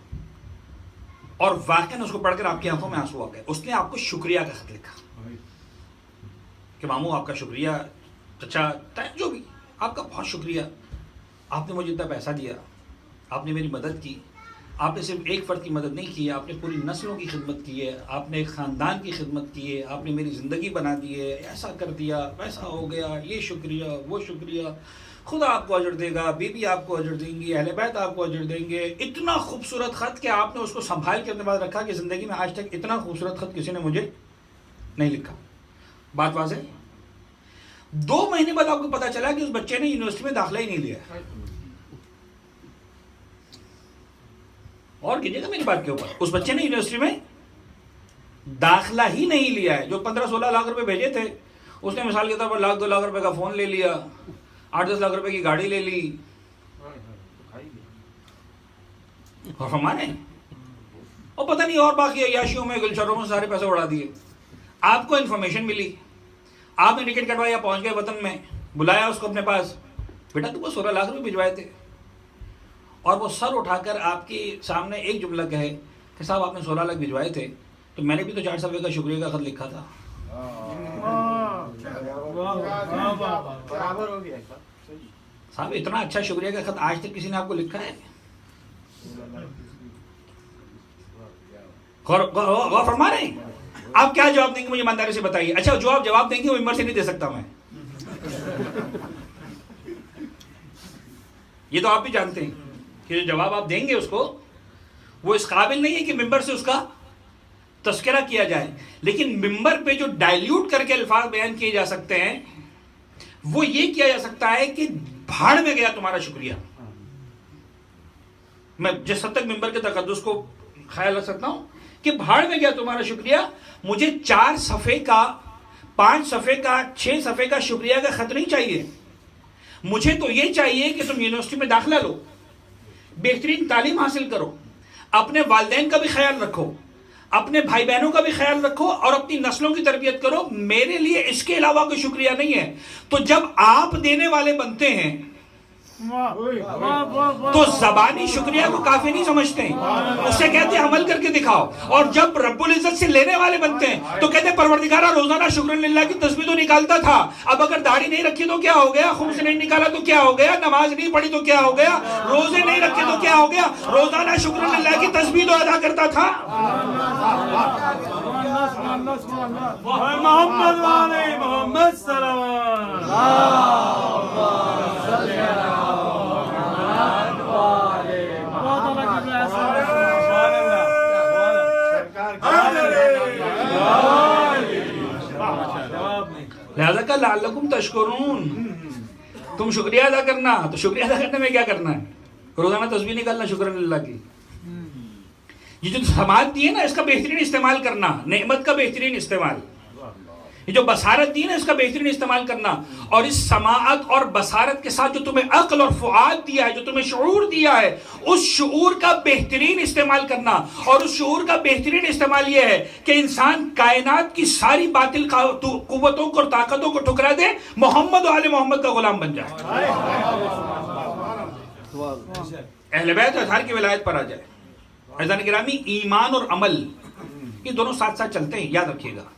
Speaker 1: और वाकई उसको पढ़कर आपकी आंखों में आंसू आ गए। उसने आपको शुक्रिया का खत लिखा कि मामू आपका शुक्रिया, चचा जो भी, आपका बहुत शुक्रिया, आपने मुझे इतना पैसा दिया, आपने मेरी मदद की। आपने सिर्फ एक फ़र्द की मदद नहीं की है, आपने पूरी नस्लों की खिदमत की है, आपने एक ख़ानदान की खिदमत की है, आपने मेरी ज़िंदगी बना दी है, ऐसा कर दिया, वैसा हो गया, ये शुक्रिया वो शुक्रिया, खुदा आपको अजर देगा, बीबी आपको अजर देंगी, अहले बैत आपको अजर देंगे। इतना खूबसूरत ख़त कि आपने उसको संभाल के अपने पास रखा कि ज़िंदगी में आज तक इतना खूबसूरत ख़त किसी ने मुझे नहीं लिखा। बात वाज़ेह। 2 महीने बाद आपको पता चला कि उस बच्चे ने यूनिवर्सिटी में दाखिला ही नहीं लिया। और कीजिएगा मेरी बात के ऊपर, उस बच्चे ने यूनिवर्सिटी में दाखिला ही नहीं लिया है। जो 15-16 लाख रुपए भेजे थे, उसने मिसाल के तौर पर 1-2 लाख रुपए का फोन ले लिया, 8-10 लाख रुपए की गाड़ी ले ली, और हमारे और पता नहीं और बाकी अय्याशियों में गुलशरों में सारे पैसे उड़ा दिए। आपको इन्फॉर्मेशन मिली, आपने टिकट कटवाया, पहुंच गए वतन में, बुलाया उसको अपने पास, बेटा तुमको 16 लाख रुपए भिजवाए थे, और वो सर उठाकर आपके सामने एक जुमला कहे कि साहब आपने 16 लाख भिजवाए थे, तो मैंने भी तो 4 सफ़े का शुक्रिया का खत लिखा था। साहब इतना अच्छा शुक्रिया का खत आज तक किसी ने आपको लिखा है? गौर फरमा रहे हैं? आप क्या जवाब देंगे मुझे ईमानदारी से बताइए। अच्छा जो आप जवाब देंगे वो मेंबर से नहीं दे सकता मैं, ये तो आप भी जानते हैं कि जो जवाब आप देंगे उसको, वो इस काबिल नहीं है कि मिंबर से उसका तस्करा किया जाए। लेकिन मिंबर पे जो डाइल्यूट करके अल्फाज बयान किए जा सकते हैं, वो ये किया जा सकता है कि भाड़ में गया तुम्हारा शुक्रिया। मैं जिस हद तक मिंबर के तकद्दुस को ख्याल रख सकता हूं कि भाड़ में गया तुम्हारा शुक्रिया, मुझे 4 सफ़े का, 5 सफ़े का, 6 सफ़े का शुक्रिया का खत नहीं चाहिए। मुझे तो ये चाहिए कि तुम यूनिवर्सिटी में दाखिला लो, बेहतरीन तालीम हासिल करो, अपने वालिदैन का भी ख्याल रखो, अपने भाई बहनों का भी ख्याल रखो, और अपनी नस्लों की तरबियत करो। मेरे लिए इसके अलावा कोई शुक्रिया नहीं है। तो जब आप देने वाले बनते हैं तो ज़बानी शुक्रिया को काफी नहीं समझते, उससे कहते हैं अमल करके दिखाओ। और जब रब्बुल इज्जत से लेने वाले बनते हैं तो कहते हैं परवरदिगारा रोजाना शुक्र की तस्बीह तो निकालता था, अब अगर दाढ़ी नहीं रखी तो क्या हो गया, खुम्स नहीं निकाला तो क्या हो गया, नमाज नहीं पढ़ी तो क्या हो गया, रोजे नहीं रखे तो क्या हो गया, रोजाना शुक्र की तस्बीह तो अदा करता था। लिहाजा का लअल्लकुम तशकुरून, तुम शुक्रिया अदा करना। तो शुक्रिया अदा करने में क्या करना है? रोजाना तस्बीह निकालना शुक्र की। ये जो समात दी है ना, इसका बेहतरीन इस्तेमाल करना, नेमत का बेहतरीन इस्तेमाल, ये जो बसारत दी है ना, इसका बेहतरीन इस्तेमाल करना। और इस समाअत और बसारत के साथ जो तुम्हें अक्ल और फुआद दिया है, जो तुम्हें शऊर दिया है, उस शऊर का बेहतरीन इस्तेमाल करना। और उस शऊर का बेहतरीन इस्तेमाल यह है कि इंसान कायनात की सारी बातिल कुव्वतों को और ताकतों को ठुकरा दे, मोहम्मद और आले मोहम्मद का गुलाम बन जाए, अहले बैत और अतहार की विलायत पर आ जाए। अज़ान गिरामी, ईमान और अमल ये दोनों साथ साथ चलते हैं, याद रखिएगा।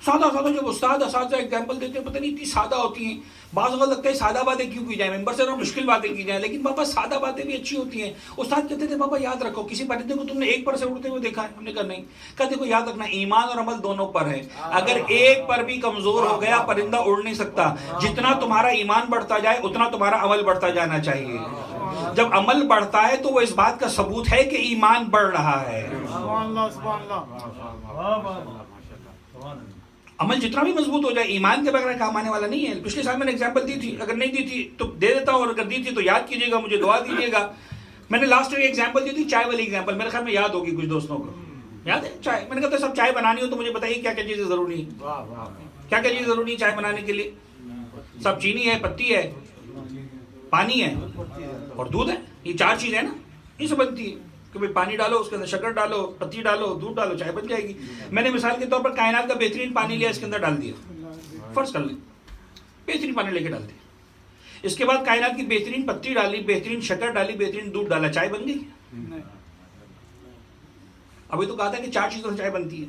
Speaker 1: सादा सादा जब उस्ताद असातिज़ा एग्जाम्पल देते हैं, पता नहीं इतनी सादा होती हैं, बाज़ वक़्त लगता है सादा बातें क्यों की जाए, मेंबर से मुश्किल बातें की जाए, लेकिन पापा सादा बातें भी अच्छी होती हैं। उस्ताद कहते थे पापा याद रखो, किसी परिंदे को तुमने एक पर से उड़ते हुए देखा है? हमने कहा नहीं। कहा देखो याद रखना, ईमान और अमल दोनों पर है, अगर एक पर भी कमजोर हो गया परिंदा उड़ नहीं सकता। जितना तुम्हारा ईमान बढ़ता जाए उतना तुम्हारा अमल बढ़ता जाना चाहिए। जब अमल बढ़ता है तो वो इस बात का सबूत है कि ईमान बढ़ रहा है। अमल जितना भी मजबूत हो जाए, ईमान के बगैर काम आने वाला नहीं है। पिछले साल मैंने एग्जांपल दी थी, अगर नहीं दी थी तो दे देता हूँ, और अगर दी थी तो याद कीजिएगा, मुझे दुआ दीजिएगा। मैंने लास्ट ईयर एग्जांपल दी थी, चाय वाली एग्जांपल, मेरे ख्याल में याद होगी कुछ दोस्तों को, याद है चाय। मैंने कहा था सब चाय बनानी हो तो मुझे बताइए क्या क्या चीजें जरूरी है, क्या क्या चीजें जरूरी है चाय बनाने के लिए। सब चीनी है, पत्ती है, पानी है और दूध है, ये 4 चीजें है ना, इनसे बनती है कि भाई पानी डालो, उसके अंदर शक्कर डालो, पत्ती डालो, दूध डालो, चाय बन जाएगी। मैंने मिसाल के तौर पर कायनात का बेहतरीन पानी लिया, इसके अंदर डाल दिया, फर्ज कर ले बेहतरीन पानी लेके डाल दिया, इसके बाद कायनात की बेहतरीन पत्ती डाली, बेहतरीन शक्कर डाली, बेहतरीन दूध डाला, चाय बन गई। अभी तो कहा था कि 4 चीजों से चाय बनती है।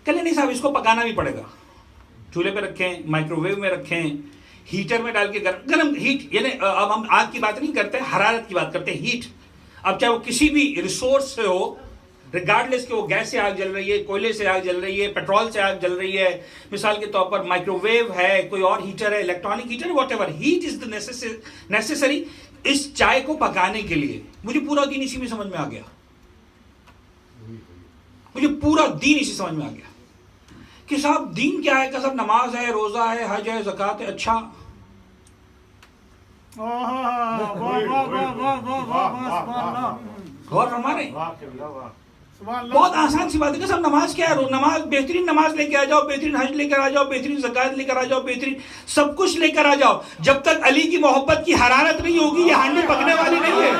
Speaker 1: कहले नहीं साहब, इसको पकाना भी पड़ेगा, चूल्हे पे रखें, माइक्रोवेव में रखें, हीटर में डाल के गरम हीट, यानी अब हम आग की बात नहीं करते, हरारत की बात करते हैं, हीट। अब चाहे वो किसी भी रिसोर्स से हो, रिगार्डलेस कि वो गैस से आग जल रही है, कोयले से आग जल रही है, पेट्रोल से आग जल रही है, मिसाल के तौर पर माइक्रोवेव है, कोई और हीटर है, electronic heater, whatever, heat is the necessary इस चाय को पकाने के लिए। मुझे पूरा दिन इसी में समझ में आ गया, मुझे पूरा दिन इसी समझ में आ गया कि साहब दीन क्या है, कसम नमाज है, रोजा है, हज है, ज़कात है। अच्छा गौर फरमा रहे, बहुत आसान सी बात है। कसम नमाज क्या है, नमाज बेहतरीन नमाज लेके आ जाओ, बेहतरीन हज लेकर आ जाओ, बेहतरीन ज़कात लेकर आ जाओ, बेहतरीन सब कुछ लेकर आ जाओ, जब तक अली की मोहब्बत की हरारत नहीं होगी ये हांडी पकने वाली नहीं है।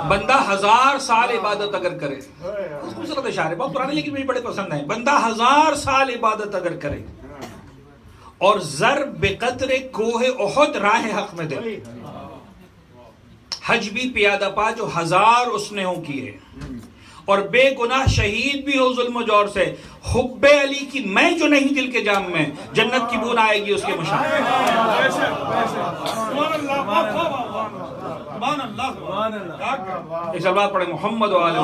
Speaker 1: बंदा 1000 साल इबादत अगर करे, खूबसूरत इशारे, बहुत पुराने लेकिन मुझे बड़े पसंद है। बंदा 1000 साल इबादत अगर करे और जर बेकदर कोहे ओहद राह हक में दे, हज भी पियादा पा जो 1000 उसने हो किए, और बेगुनाह शहीद भी हो जुल्म जौर से, हुब्बे अली की मैं जो नहीं दिल के जाम में, जन्नत की बून आएगी उसके मुशाह। एक सलवात पढ़े मोहम्मद वाले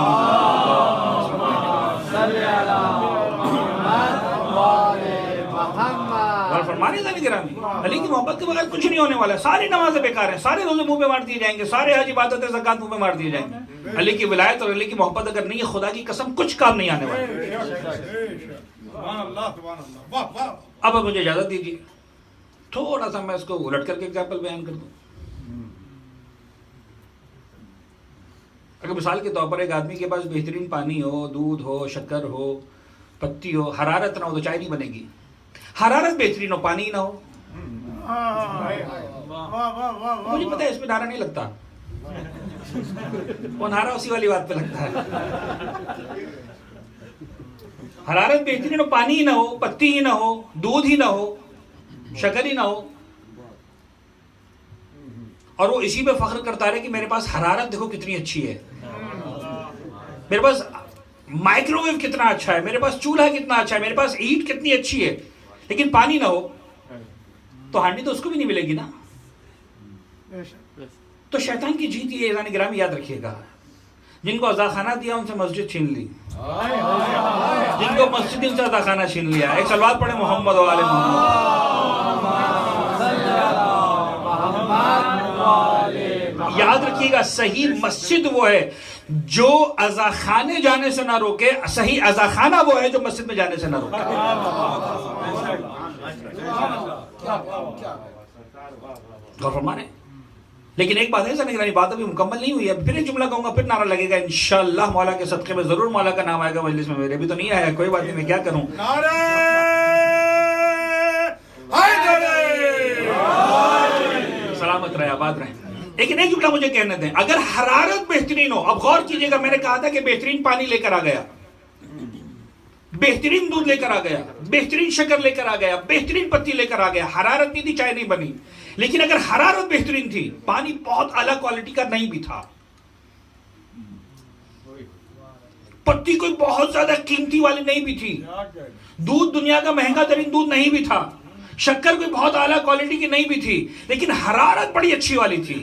Speaker 1: फरमाने जाने गिरामी, अली की मोहब्बत के बगैर कुछ नहीं होने वाला है। सारी नमाजें बेकार हैं, सारे रोजे मुंह पे मार दिए जाएंगे, सारे हज इबादतें ज़कात मुंह पे मार दिए जाएंगे। अली की विलायत और अली की मोहब्बत अगर नहीं है, खुदा की कसम कुछ काम नहीं आने वाला। अब मुझे इजाजत दीजिए, थोड़ा सा मैं इसको उलट करके एग्जाम्पल बयान कर दूं। अगर मिसाल के तौर पर एक आदमी के पास बेहतरीन पानी हो, दूध हो, शक्कर हो, पत्ती हो, हरारत ना हो तो चाय नहीं बनेगी। हरारत बेहतरीन हो, पानी ना हो, मुझे पता है इसमें नारा नहीं लगता, वो नारा उसी वाली बात पे लगता है। हरारत बेहतरीन हो, पानी ही ना हो, पत्ती ही ना हो, दूध ही ना हो, शक्कर ही ना हो, और वो इसी पे फख्र करता रहे कि मेरे पास हरारत देखो कितनी अच्छी है, मेरे पास माइक्रोवेव कितना अच्छा है, मेरे पास चूल्हा कितना अच्छा है, मेरे पास ईट कितनी अच्छी है, लेकिन पानी ना हो तो हांडी तो उसको भी नहीं मिलेगी ना। तो शैतान की जीत ये ईज़ान गिरामी याद रखिएगा, जिनको अज़ाखाना दिया उनसे मस्जिद छीन ली, जिनको मस्जिद से अज़ाखाना छीन लिया। एक सलवात पढ़े मोहम्मद वाले मोहम्मद। याद रखिएगा, सही मस्जिद वो है जो अज़ाखाने जाने से ना रोके, सही अज़ाखाना वो है जो मस्जिद में जाने से ना रोके। गौर फरमाने। लेकिन एक बात है सर, बात अभी मुकम्मल नहीं हुई है, फिर एक जुमला कहूंगा, फिर नारा लगेगा, इंशाअल्लाह मौला के सदक़े में जरूर मौला का नाम आएगा मजलिस में। मेरे भी तो नहीं आया, कोई बात नहीं, मैं क्या करूं। सलामत रहे, आबाद रहे। लेकिन एक जुमला मुझे कहने दें, अगर हरारत बेहतरीन हो, अब गौर कीजिएगा, मैंने कहा था कि बेहतरीन पानी लेकर आ गया, बेहतरीन दूध लेकर आ गया, बेहतरीन शक्कर लेकर आ गया, बेहतरीन पत्ती लेकर आ गया, हरारत नहीं थी, चाय नहीं बनी। लेकिन अगर हरारत बेहतरीन थी, पानी बहुत अलग क्वालिटी का नहीं भी था, पत्ती कोई बहुत ज्यादा कीमती वाली नहीं भी थी, दूध दुनिया का महंगा तरीन दूध नहीं भी था, शक्कर कोई बहुत आला क्वालिटी की नहीं भी थी, लेकिन हरारत बड़ी अच्छी वाली थी,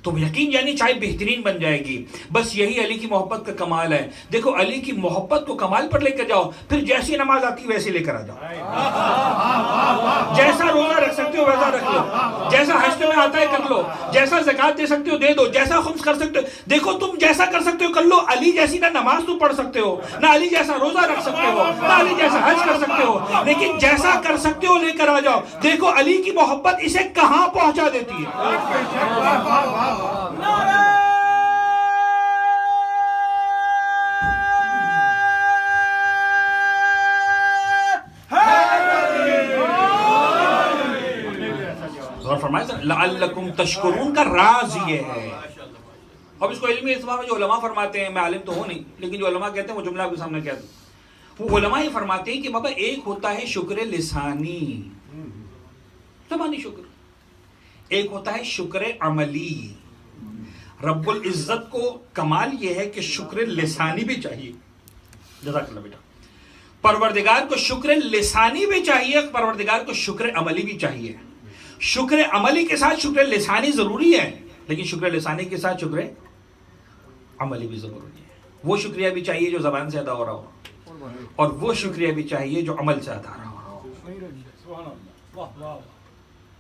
Speaker 1: तो यकीन यानी चाय बेहतरीन बन जाएगी। बस यही अली की मोहब्बत का कमाल है। देखो अली की मोहब्बत को कमाल पर लेकर जाओ, फिर जैसी नमाज आती वैसे लेकर आ जाओ। जैसा रोजा रख सकते हो वैसा रख लो, जैसा हज में आता है कर लो, जैसा ज़कात दे सकते हो दे दो, जैसा खुम्स कर सकते हो, देखो तुम जैसा कर सकते हो कर लो। अली जैसी ना नमाज तुम पढ़ सकते हो, ना अली जैसा रोजा रख सकते हो, ना अली जैसा हज कर सकते हो, लेकिन जैसा कर सकते हो लेकर आ जाओ। देखो अली की मोहब्बत इसे कहां पहुंचा देती है। लअल्लकुम तशकुरून का राज ये है। अब इसको इल्मी इस्मा में जो उलमा फरमाते हैं, मैं आलिम तो हूं नहीं, लेकिन जो उलमा कहते हैं वो जुमला आपके सामने कह दूं। वो उलमा ये फरमाते हैं कि बाबा एक होता है शुक्र लिसानी, ज़बानी शुक्र, एक होता है शुक्र अमली। रब्बुल इज्जत को कमाल ये है कि शुक्र लिसानी भी चाहिए। जज़ाकल्लाह बेटा। परवरदिगार को शुक्र लिसानी भी चाहिए, परवरदिगार को शुक्र अमली भी चाहिए। शुक्र अमली के साथ शुक्र लिसानी जरूरी है, लेकिन शुक्र लिसानी के साथ शुक्र अमली भी जरूरी है। वो शुक्रिया भी चाहिए जो जबान से अदा हो रहा हो, और वो शुक्रिया भी चाहिए जो अमल से अदा हो रहा हो।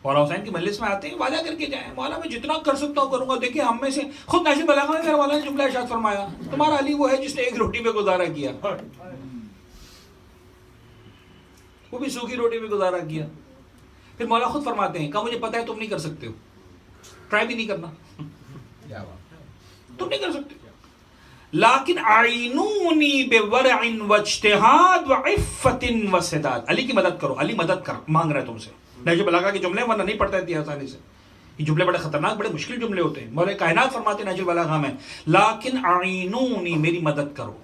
Speaker 1: मौला हुसैन की मजलिस में आते हैं, वादा करके जाए, मौला मैं जितना कर सकता हूँ करूंगा। देखिए हम में से खुद नाशिद बलागा में मेरे मौला ने जुमला इरशाद फरमाया, तुम्हारा अली वो है जिसने एक रोटी पे गुजारा किया, वो भी सूखी रोटी पे गुजारा किया। फिर मौला खुद फरमाते हैं, कहा मुझे पता है तुम नहीं कर सकते हो, ट्राई भी नहीं करना, तुम नहीं कर सकते, लाकिन आइनूनी बिवरइन वज्तिहाद व इफ़्फ़तिन व सदाद। अली की मदद करो, अली मदद कर मांग रहा है तुमसे। नाजिब बलागा के जुमले वरना नहीं पढ़ता इतनी आसानी से, ये जुमले बड़े खतरनाक बड़े मुश्किल जुमले होते हैं। मौला कायनात फरमाते नाजिब बलागा में, लाकिन आइनूनी मेरी मदद करो,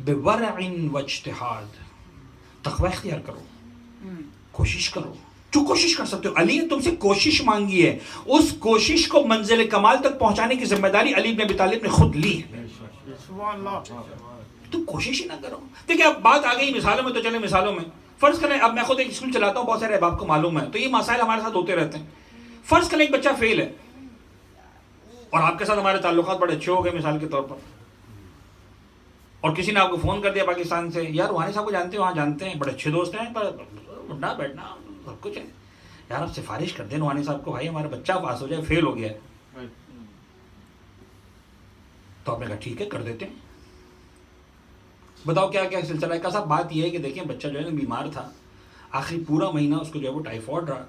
Speaker 1: बिवरइन वज्तिहाद, तक़वा इख्तियार करो, कोशिश करो, जो कोशिश कर सकते हो। अली ने तुमसे कोशिश मांगी है, उस कोशिश को मंजिल कमाल तक पहुंचाने की जिम्मेदारी अली इब्न अबी तालिब ने खुद ली है। तुम कोशिश ही ना करो। देखिए अब बात आ गई मिसालों में, तो चले मिसालों में फर्ज करें, अब मैं खुद एक स्कूल चलाता हूँ, बहुत सारे अहबाब को मालूम है, तो ये मसाइल हमारे साथ होते रहते हैं। फर्ज करें एक बच्चा फेल है और आपके साथ हमारे ताल्लुकात बड़े अच्छे हो गए मिसाल के तौर पर, और किसी ने आपको फोन कर दिया पाकिस्तान से, यार रूहानी साहब को जानते हो? हाँ जानते हैं, बड़े अच्छे दोस्त हैं, पर उठना बैठना सब कुछ है, यार आप सिफारिश कर दें रूहानी साहब को, भाई हमारा बच्चा पास हो जाए, फेल हो गया है। तो आपने कहा ठीक है कर देते हैं, बताओ क्या क्या सिलसिला है? का साहब बात यह है कि देखिए बच्चा जो है ना बीमार था, आखिरी पूरा महीना उसको जो है वो टाइफॉइड रहा,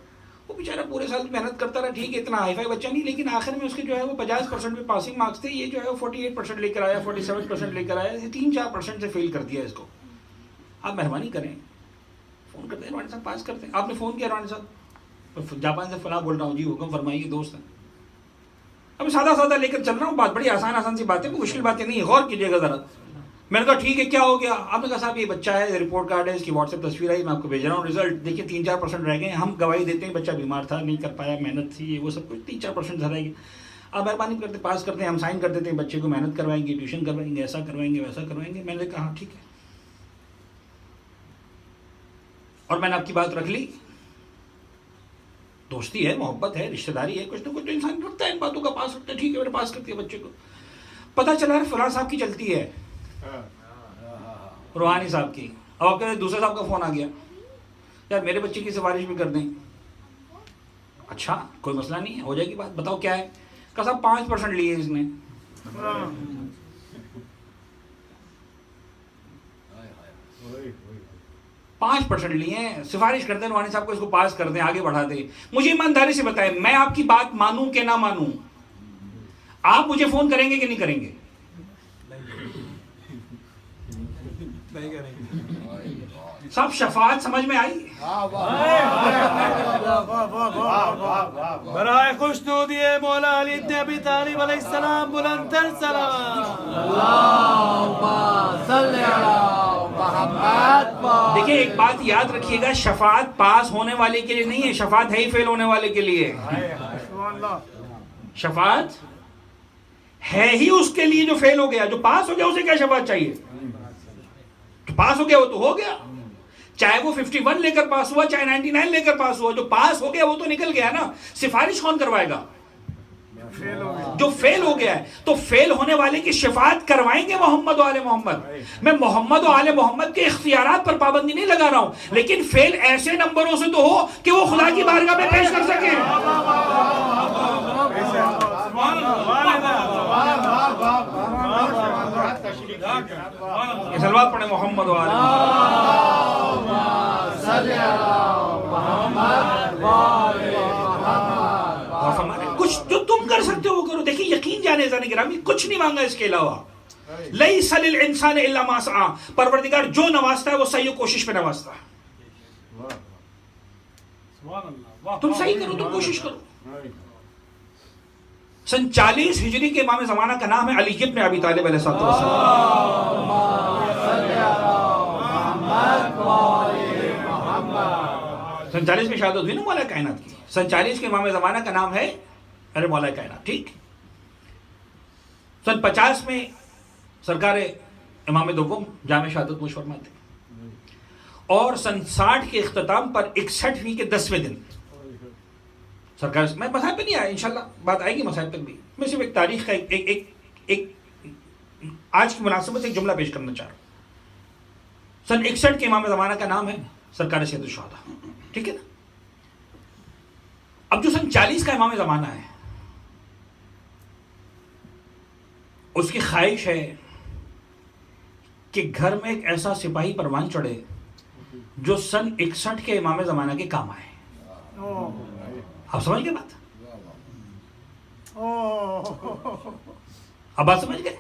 Speaker 1: वो बेचारा पूरे साल मेहनत करता रहा, ठीक है इतना हाई फाई बच्चा नहीं, लेकिन आखिर में उसके जो है वो 50% में पासिंग मार्क्स थे, ये जो है वो 48% लेकर आया, 47% लेकर आया, 3-4% से फेल कर दिया इसको। आप मेहरबानी करें, फ़ोन करते हैं रवानी साहब पास करते हैं। आपने फ़ोन किया रवानी साहब जापान से फला बोल रहा हूँ जी, हुक्म फरमाइए दोस्त है। अब सादा सादा लेकर चल रहा हूँ, बात बड़ी आसान सी बातें, कोई मुश्किल बातें नहीं है, गौर कीजिएगा ज़रा। मैंने कहा ठीक है क्या हो गया? आपने कहा साहब ये बच्चा है, रिपोर्ट कार्ड है, इसकी व्हाट्सएप तस्वीर आई, मैं आपको भेज रहा हूँ, रिजल्ट देखिए 3-4% रह गए, हम गवाही देते हैं बच्चा बीमार था, नहीं कर पाया, मेहनत थी, ये वो सब कुछ 3-4% रहेगी, आप मेहरबानी करते पास करते हैं, हम साइन कर देते हैं, बच्चे को मेहनत करवाएंगे, ट्यूशन करवाएंगे, ऐसा करवाएंगे वैसा करवाएंगे। मैंने कहा ठीक है, और मैंने आपकी बात रख ली। दोस्ती है, मोहब्बत है, रिश्तेदारी है, कुछ ना कुछ तो इंसान रखता है इन बातों का, पास रखता है, ठीक है मैंने पास कर दिया बच्चे को। पता चला यार फलां साहब की चलती है, रूहानी साहब की। अब आपके दूसरे साहब का फोन आ गया, यार मेरे बच्चे की सिफारिश भी कर दें। अच्छा कोई मसला नहीं है, हो जाएगी बात, बताओ क्या है? कहा साहब 5% लिए इसने। 5% लिए, सिफारिश करते हैं रूहानी साहब को इसको पास कर दें, आगे बढ़ा दें। मुझे ईमानदारी से बताएं, मैं आपकी बात मानूं कि ना मानूं? आप मुझे फोन करेंगे कि नहीं करेंगे? नहीं करेंगे। सब शफाअत समझ में आई?
Speaker 3: बराए खुशनूदिए मौला अली इब्न अबी तालिब अलैहिस्सलाम बुलंदर सलाम।
Speaker 1: देखिए एक बात याद रखिएगा, शफाअत पास होने वाले के लिए नहीं है, शफाअत है ही फेल होने वाले के लिए। शफाअत है ही उसके लिए जो फेल हो गया, जो पास हो गया उसे क्या शफाअत चाहिए? तो पास हो गया वो तो हो गया, चाहे वो 51 लेकर पास हुआ, चाहे 99 लेकर पास हुआ, जो पास हो गया वो तो निकल गया ना, सिफारिश कौन करवाएगा? जो फेल हो गया है। तो फेल होने वाले की शिफात करवाएंगे मोहम्मद और आले मोहम्मद। मैं मोहम्मद और आले मोहम्मद के इख्तियारात पर पाबंदी नहीं लगा रहा हूं, लेकिन फेल ऐसे नंबरों से तो हो कि वो खुदा की बारगाह में पेश कर सके। सलवात पढ़े मोहम्मद और आले मोहम्मद। कुछ जो तुम कर सकते हो वो करो। देखिए यकीन जाने जाने गिरामी, कुछ नहीं मांगा इसके अलावा। लैसा लिल इंसान इल्ला मा सआ, परवरदिगार जो नवाजता है वो सही कोशिश पे नवाजता है। तुम सही करो, तुम कोशिश करो। सन 40 हिजरी के इमाम ज़माना का नाम है अली इब्न अबी तालिब अलैहिस्सलाम। सन 40 में शहादत हुई ना मौला कायनात की। सन 40 के इमाम ज़माना का नाम है अरे मौला कायनात, ठीक। सन 50 में सरकार इमाम दोम जामे शहादत नोश फरमाते, और सन 60 के इख्तिताम पर 61वीं के 10वें दिन सरकार, मैं मसाइब पे नहीं आया, इंशाल्लाह बात आएगी मसाइब तक भी। मैं सिर्फ एक तारीख का एक आज की मुनासिबत से एक जुमला पेश करना चाह रहा हूँ। सन 61 के इमाम ज़माना का नाम है सरकार सैयदुल शुहदा, ठीक है ना। अब जो सन 40 का इमाम ज़माना है, उसकी ख्वाहिश है कि घर में एक ऐसा सिपाही परवान चढ़े जो सन 61 के इमाम ज़माना के काम आए। आप समझ गए बात? अब बात समझ गए?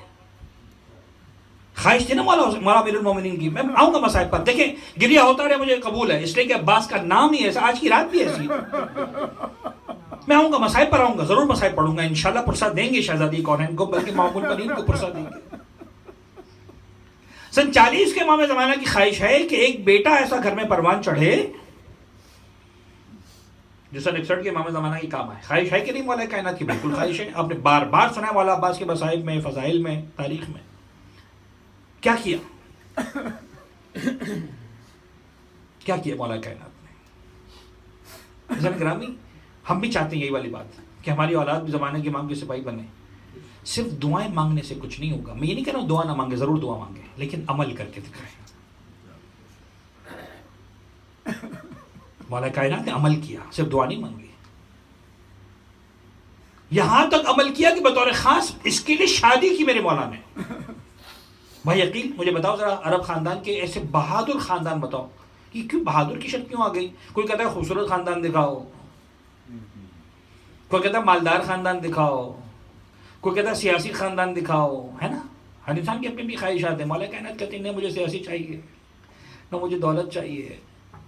Speaker 1: ख्वाहिश थी ना मौला अमीरुल मोमिनीन की। मैं आऊंगा मसाइब पर, देखें गिरिया होता रहे मुझे कबूल है, इसलिए कि अब्बास का नाम ही ऐसा, आज की रात भी ऐसी। मैं आऊंगा मसाइब पर, आऊंगा जरूर, मसाइब पढ़ूंगा इंशाल्लाह। पुरसा देंगे शहजादी कौनैन को, बल्कि मामूल बनीन को पुरसा देंगे। सन 40 के इमाम ज़माना की ख्वाहिश है कि एक बेटा ऐसा घर में परवान चढ़े जो सन 61 के इमाम ज़माना की काम आए। ख्वाहिश है कि नहीं मौला कायनात की? बिल्कुल ख्वाहिश है। आपने बार बार सुना है मौला अब्बास के मसाइब में, फजाइल में, तारीख में। क्या किया क्या किया मौला कायनात ने? ग्रामी, हम भी चाहते हैं यही वाली बात कि हमारी औलाद भी ज़माने के इमाम के सिपाही बने। सिर्फ दुआएं मांगने से कुछ नहीं होगा। मैं ये नहीं कह रहा हूं दुआ ना मांगे, जरूर दुआ मांगे, लेकिन अमल करके दिखाएं। मौला कायनात ने अमल किया, सिर्फ दुआ नहीं मांगी। यहां तक अमल किया कि बतौर खास इसके लिए शादी की मेरे मौला ने। भाई यकीन, मुझे बताओ जरा, अरब खानदान के ऐसे बहादुर खानदान बताओ कि क्यों बहादुर की शर्त क्यों आ गई? कोई कहता है खूबसूरत खानदान दिखाओ, कोई कहता है मालदार खानदान दिखाओ, कोई कहता है सियासी खानदान दिखाओ, है ना। हर इंसान की अपनी भी ख्वाहिशात है। मौला कायनात कहते हैं न मुझे सियासी चाहिए, न मुझे दौलत चाहिए,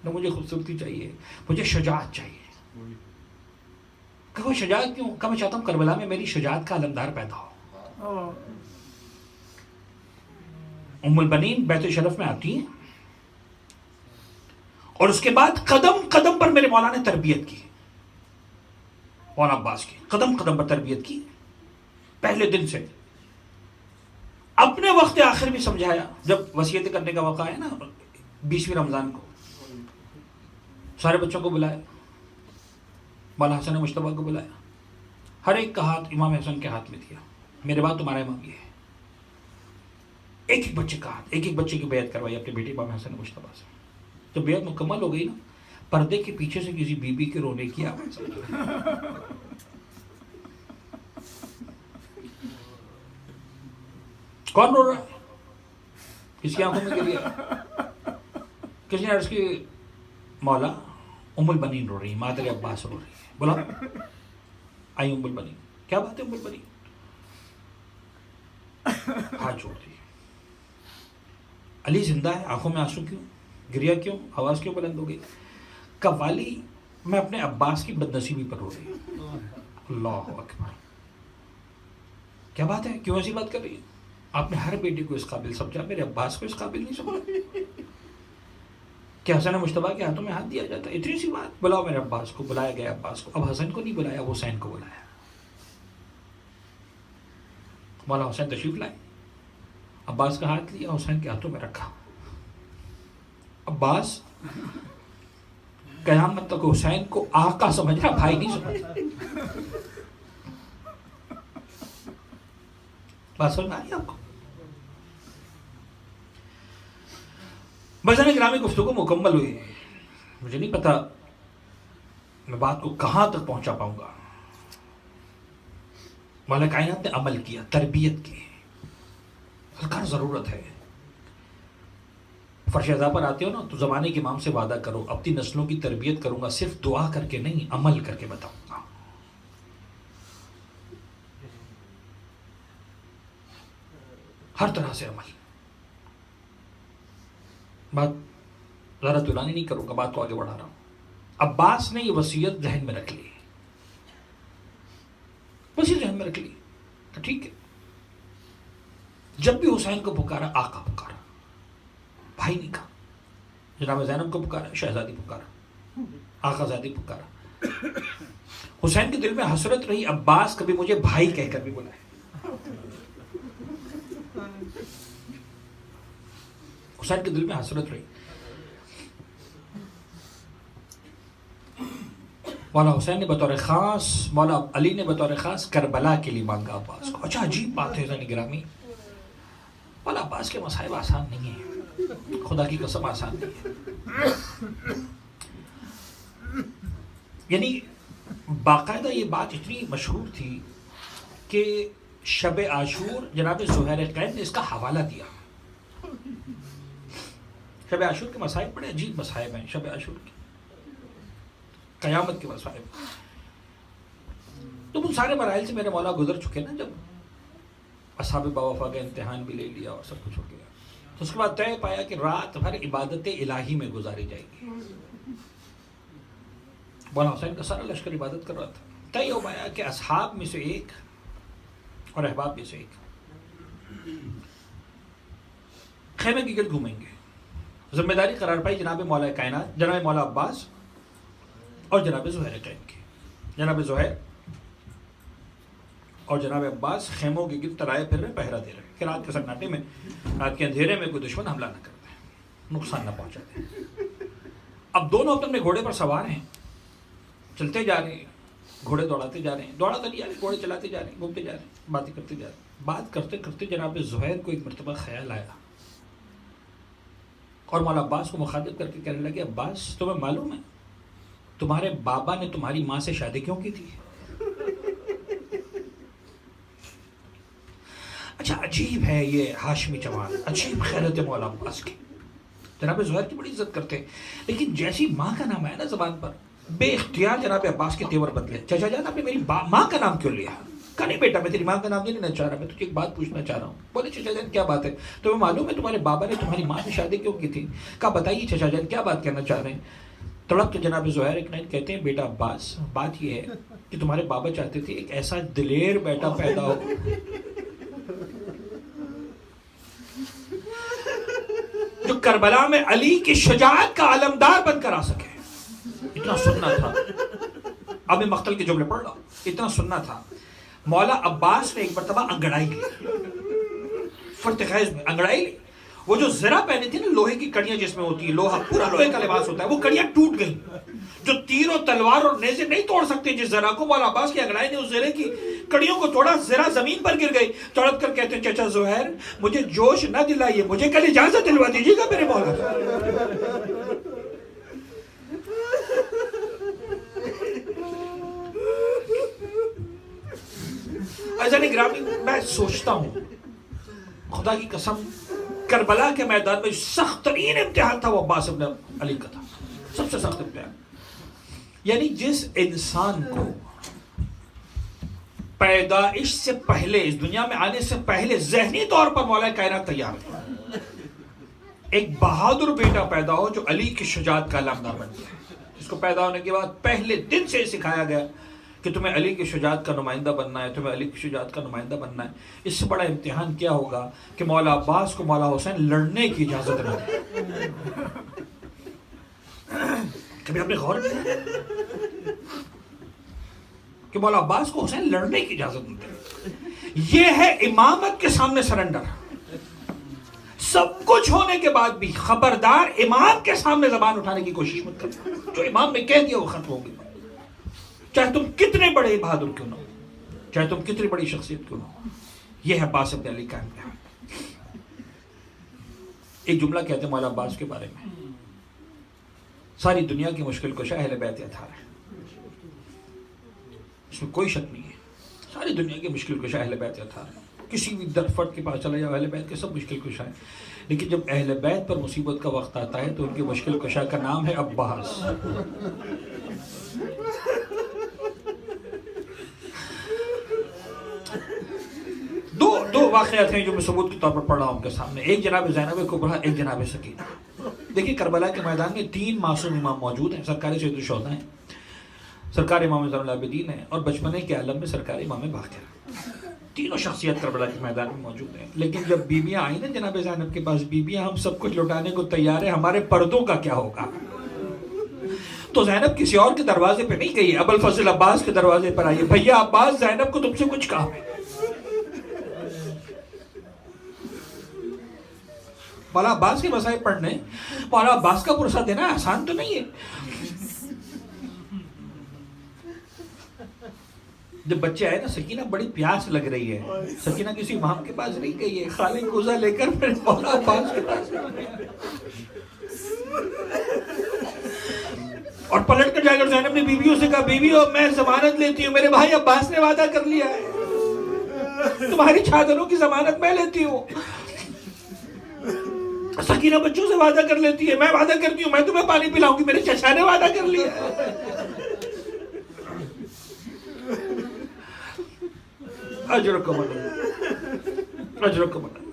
Speaker 1: न मुझे खूबसूरती चाहिए, मुझे शुजाअत चाहिए। कहो शुजाअत क्यों? कहा मैं चाहता हूँ करबला में मेरी शुजाअत का अलमदार पैदा हो। उम्मुल बनीन बैतुल शरफ में आती हैं, और उसके बाद कदम कदम पर मेरे मौला ने तरबियत की, और अब्बास की कदम कदम पर तरबियत की। पहले दिन से अपने वक्त आखिर भी समझाया। जब वसीयत करने का वक़्त आया ना 20वीं रमज़ान को, सारे बच्चों को बुलाया, मौला हसन मुश्तबा को बुलाया, हर एक का हाथ इमाम हसन के हाथ में दिया। मेरे बाद तुम्हारा इमाम ये है। एक एक बच्चे का हाथ, एक एक बच्चे की बैत करवाई अपने बेटे इमाम हसन मुश्तबा से। जब बैत मुकम्मल हो गई ना, पर्दे के पीछे से किसी बीबी के रोने की आवाज़। कौन रो रहा है? किसकी आंखों में गिरी है? किसने अर्ज़ की मौला उम्मुल बनीन रो रही है, मादर अब्बास रो रही है। बोला आई उम्मुल बनीन, क्या बात है उम्मुल बनीन? हाथ जोड़ दी। अली जिंदा है, आंखों में आंसू क्यों, गिरिया क्यों, आवाज़ क्यों बुलंद हो गई? कव्वाली मैं अपने अब्बास की बदनसीबी पर रो रही हूँ। अल्लाह अकबर, क्या बात है, क्यों ऐसी बात कर रही है? आपने हर बेटे को इस काबिल समझा, मेरे अब्बास को इस काबिल नहीं समझा। क्या हसन मुश्तबा के हाथों में हाथ दिया जाता? इतनी सी बात। बुलाओ मेरे अब्बास को। बुलाया गया अब्बास को। अब हसन को नहीं बुलाया, वो हुसैन को बुलाया। मौला हुसैन तशरीफ लाए, अब्बास का हाथ लिया, हुसैन के हाथों में रखा। अब्बास क़यामत तक हुसैन को आका समझ रहा, भाई नहीं समझ। बात समझ में आ रही आपको? बजाने ग्रामी गुफ्तगू मुकम्मल हुई। मुझे नहीं पता मैं बात को कहां तक पहुंचा पाऊंगा। मौला कायनात ने अमल किया, तरबियत की, सरकार जरूरत है। फर्श अज़ा पर आते हो ना तो ज़माने के इमाम से वादा करो, अपनी नस्लों की तरबियत करूंगा, सिर्फ दुआ करके नहीं, अमल करके बताऊंगा। हर तरह से अमल। बात ज़रा तुलानी नहीं करूंगा, बात को आगे बढ़ा रहा हूं। अब्बास ने ये वसीयत जहन में रख ली, वसीयत जहन में रख ली तो ठीक है। जब भी हुसैन को पुकारा, आका पुकारा, भाई नहीं कहा। जनाब ज़ैनब को पुकारा, शहजादी पुकारा, आकाज़ादी पुकारा। हुसैन के दिल में हसरत रही, अब्बास कभी मुझे भाई कहकर भी बुलाए। हुसैन के दिल में हसरत रही। मौला हुसैन ने बतौर खास, मौला अली ने बतौर खास करबला के लिए मांगा अब्बास को। अच्छा अजीब बात है ज़ानी गिरामी, मौला अब्बास के मसाइब आसान नहीं है, खुदा की कसम आसान नहीं है। यानी बाकायदा ये बात इतनी मशहूर थी कि शब आशूर जनाब ज़ुहैर-ए-क़ैन ने इसका हवाला दिया। शब आशूर के मसाइब बड़े अजीब मसाइब हैं। शब आशूर के क़यामत के मसाइब, तो उन सारे मराइल से मेरे मौला गुजर चुके ना। जब असहाब बावफा का इम्तिहान भी ले लिया और सब कुछ हो गया, तो उसके बाद तय पाया कि रात भर इबादत इलाही में गुजारी जाएगी। मौला हुसैन का सारा लश्कर इबादत कर रहा था। तय हो पाया कि असहाब में से एक और अहबाब में से एक खेमे की गिर्द घूमेंगे। जिम्मेदारी करार पाई जनाब मौला कायनात, जनाब मौला अब्बास और जनाब ज़ुहैर-ए-क़ैन की। जनाब ज़ुहैर और जनाब अब्बास खेमों के गिर्द तराए फिर रहे, पहरा दे रहे कि रात के सन्नाटे में, रात के अंधेरे में कोई दुश्मन हमला न कर दे, नुकसान न पहुंचा दे। अब दोनों अपने घोड़े पर सवार हैं, चलते जा रहे हैं, घोड़े दौड़ाते जा रहे हैं, दौड़ा तो नहीं जा रहे, घोड़े चलाते जा रहे हैं, घूमते जा रहे हैं, बातें करते जा रहे हैं। बात करते करते जनाब ज़ुहैर को एक मरतबा ख्याल आया और मौला अब्बास को मुखातिब करके कहने लगे, अब्बास तुम्हें मालूम है तुम्हारे बाबा ने तुम्हारी माँ से शादी क्यों की थी? अच्छा अजीब है ये हाशमी जवान, अजीब खैरत है मौला अब्बास की। जनाब ज़ुहैर की बड़ी इज्जत करते हैं, लेकिन जैसी माँ का नाम आया ना ज़बान पर, बेइख्तियार जनाब अब्बास के तेवर बदले। चाचा जान आपने मेरी माँ का नाम क्यों लिया? कहा नहीं बेटा, मैं तेरी माँ का नाम नहीं लेना चाह रहा, मैं तुझे एक बात पूछना चाह रहा हूँ। बोले चाचा जान क्या बात है? तुम्हें मालूम है तुम्हारे बाबा ने तुम्हारी माँ से शादी क्यों की थी? कहा बताइए चाचा जान क्या बात कहना चाह रहे हैं? तड़प तो जनाब ज़ुहैर-ए-क़ैन कहते हैं, बेटा अब्बास बात यह है कि तुम्हारे बाबा चाहते थे एक ऐसा दिलेर बेटा पैदा हो जो करबला में अली की शुजाअत का अलमदार बनकर आ सके। इतना सुनना था। अब मैं मख्तल के जुमले पढ़ रहा हूं, इतना सुनना था। मौला अब्बास ने एक मरतबा अंगड़ाई ली, फर्तखैज में अंगड़ाई ली। वो जो ज़रा पहनी थी ना, लोहे की कड़ियां जिसमें होती है, लोहा पूरा लोहे का लिबास होता है, वो कड़ियां टूट गई। जो तीर और तलवार और नेज़े नहीं तोड़ सकते जिस ज़रा को, मौला अब्बास की अंगड़ाई ने उस ज़रे की कड़ियों को तोड़ा। ज़रा जमीन पर गिर गई। तड़प कर कहते हैं, चाचा ज़ुहैर मुझे जोश न दिलाइए, मुझे कल इजाजत दिलवा दीजिएगा मेरे मौला। अज़ान ग्रामी, मैं सोचता हूं खुदा की कसम, करबला के मैदान में सख्त तरीन इम्तिहान था वो अब्बास इब्न अली का था, सबसे सख्त इम्तिहान। यानी जिस इंसान को पैदाइश से पहले, इस दुनिया में आने से पहले ज़हनी तौर पर मौला कायनात तैयार है, एक बहादुर बेटा पैदा हो जो अली की शुजाअत का अलमदार बन गया। इसको पैदा होने के बाद पहले दिन से सिखाया गया कि तुम्हें अली की शुजाअत का नुमाइंदा बनना है, तुम्हें अली की शुजाअत का नुमाइंदा बनना है। इससे बड़ा इम्तिहान क्या होगा कि मौला अब्बास को मौला हुसैन लड़ने की इजाजत न दे। कभी आपने गौर किया कि मौला अब्बास को हुसैन लड़ने की इजाजत न दे? ये है इमामत के सामने सरेंडर। सब कुछ होने के बाद भी खबरदार इमाम के सामने जबान उठाने की कोशिश मत करना। जो इमाम ने कह दिया वो खत्म हो गया, चाहे तुम कितने बड़े बहादुर क्यों ना हो, चाहे तुम कितनी बड़ी शख्सियत क्यों ना हो। यह है अब्बास इब्न अली का इम्तिहान। एक जुमला कहते हैं मौला अब्बास के बारे में, सारी दुनिया की मुश्किल कुशा अहले बैत अताहार है, इसमें कोई शक नहीं है। सारी दुनिया की मुश्किल कुशा अहले बैत अताहार है। किसी भी दरफट के पास चले जाओ, अहले बैत के सब मुश्किल कुशा है, लेकिन जब अहले बैत पर मुसीबत का वक्त आता है तो उनके मुश्किल कुशा का नाम है अब्बास। दो वाक़यात हैं जो मैं सबूत के तौर पर पढ़ रहा हूँ उनके सामने। एक जनाब ज़ैनब कुबरा, एक जनाब सकीना। देखिए करबला के मैदान में 3 मासूम इमाम मौजूद हैं। सरकारी सैयदुल शुहदा हैं, सरकार इमाम ज़ैनुल आबिदीन है और बचपने के आलम में सरकार इमाम बाक़िर। तीनों शख्सियत करबला के मैदान में मौजूद हैं। लेकिन जब बीबियाँ आई ना जनाब ज़ैनब के पास, बीबियाँ हम सब कुछ लुटाने को तैयार है, हमारे पर्दों का क्या होगा। तो ज़ैनब किसी और के दरवाजे पे नहीं गई, अबुल फजल अब्बास के दरवाजे पर आई। भैया अब्बास, ज़ैनब को तुमसे कुछ कहा है। मौला अब्बास के मसाइब पढ़ने मौला अब्बास का पुरसा देना आसान तो नहीं है। जब बच्चे आए ना, सकीना बड़ी प्यास लग रही है, सकीना किसी इमाम के पास नहीं गई है, खाली कोजा लेकर फिर मौला अब्बास के पास और पलट कर जाकर ज़ैनब ने बीवियों से कहा, बीवियों मैं जमानत लेती हूँ, मेरे भाई अब्बास ने वादा कर लिया है, तुम्हारी चादरों की जमानत मैं लेती हूँ। सकीना बच्चों से वादा कर लेती है, मैं वादा करती हूँ मैं तुम्हें पानी पिलाऊंगी, मेरे चचा ने वादा कर लिया।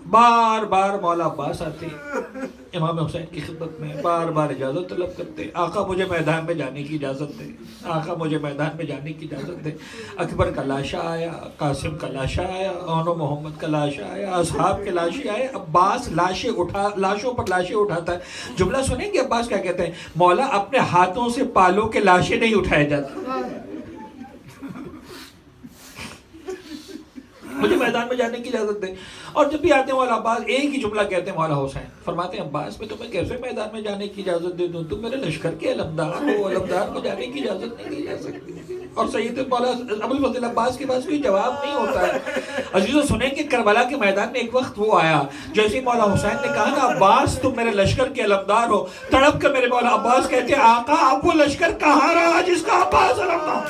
Speaker 1: बार बार मौला अब्बास आते इमाम हुसैन की खिदमत में, बार बार इजाजत तलब करते, आका मुझे मैदान में जाने की इजाजत दे, आका मुझे मैदान में जाने की इजाजत दे। अकबर का लाशा आया, कासिम का लाशा आया, ओनो मोहम्मद का लाशा आया, असहाब के लाशे आए। अब्बास लाशों पर लाशें उठाता है। जुमला सुनेंगे अब्बास क्या कहते हैं, मौला अपने हाथों से पालों के लाशें नहीं उठाए जाते, मुझे मैदान में जाने की इजाजत दे। और जब भी आते हैं मौला अब्बास एक ही जुमला कहते हैं मौला हुसैन, फरमाते हैं अब्बास मैं तुम्हें कैसे मैदान में जाने की इजाजत दे दूं, तुम मेरे लश्कर के अलमदार हो, अलमदार को जाने की इजाजत नहीं दी जा सकती। और सैयद मौला अबुल फजल अब्बास के पास कोई जवाब नहीं होता है। अजीजों सुने कि करबला के मैदान में एक वक्त वो आया, जैसे ही मौला हुसैन ने कहा ना अब्बास तुम मेरे लश्कर के अलमदार हो, तड़प कर मेरे मौला अब्बास कहते हैं आका अब वो लश्कर कहाँ रहा जिसका अब्बास अलमदार।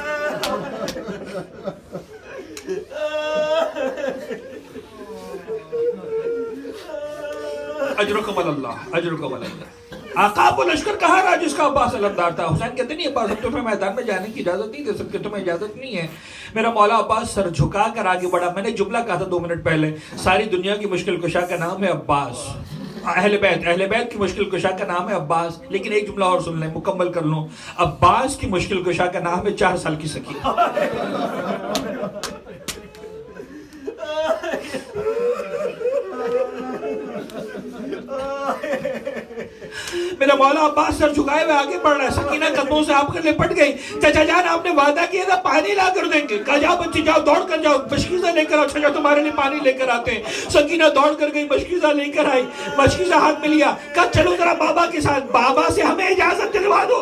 Speaker 1: अजरुकुम अल्लाह, अजरुकुम अल्लाह। आका वो लश्कर कहाँ रहा जिसका अब्बास अलमदार था। हुसैन कहते नहीं अब्बास तुम्हें मैदान में जाने की इजाजत नहीं दे सकते, तुम्हें इजाजत नहीं है। मेरा मौला अब्बास सर झुका कर आगे बढ़ा। मैंने जुमला कहा था 2 मिनट पहले, सारी दुनिया की मुश्किल कुशा का नाम है अब्बास, अहले बैत की मुश्किल कुशा का नाम है अब्बास। लेकिन एक जुमला और सुन लें, मुकम्मल कर लूं, अब्बास की मुश्किल कुशा का नाम है 4 साल की सकीना। मेरा मौला अब्बास सर झुकाए हुए आगे बढ़ रहा है, सकीना कदमों से आपके लिपट गई। चाचा जान आपने वादा किया था पानी ला कर देंगे, कहा जाओ बच्ची जाओ दौड़ कर जाओ मशकीज़ा लेकर आओ, चाचा तुम्हारे लिए पानी लेकर आते हैं। सकीना दौड़ कर गई, मशकीज़ा लेकर आई, मशकीज़ा हाथ में लिया, कहा चलो जरा बाबा के साथ, बाबा से हमें इजाजत दिलवा दो।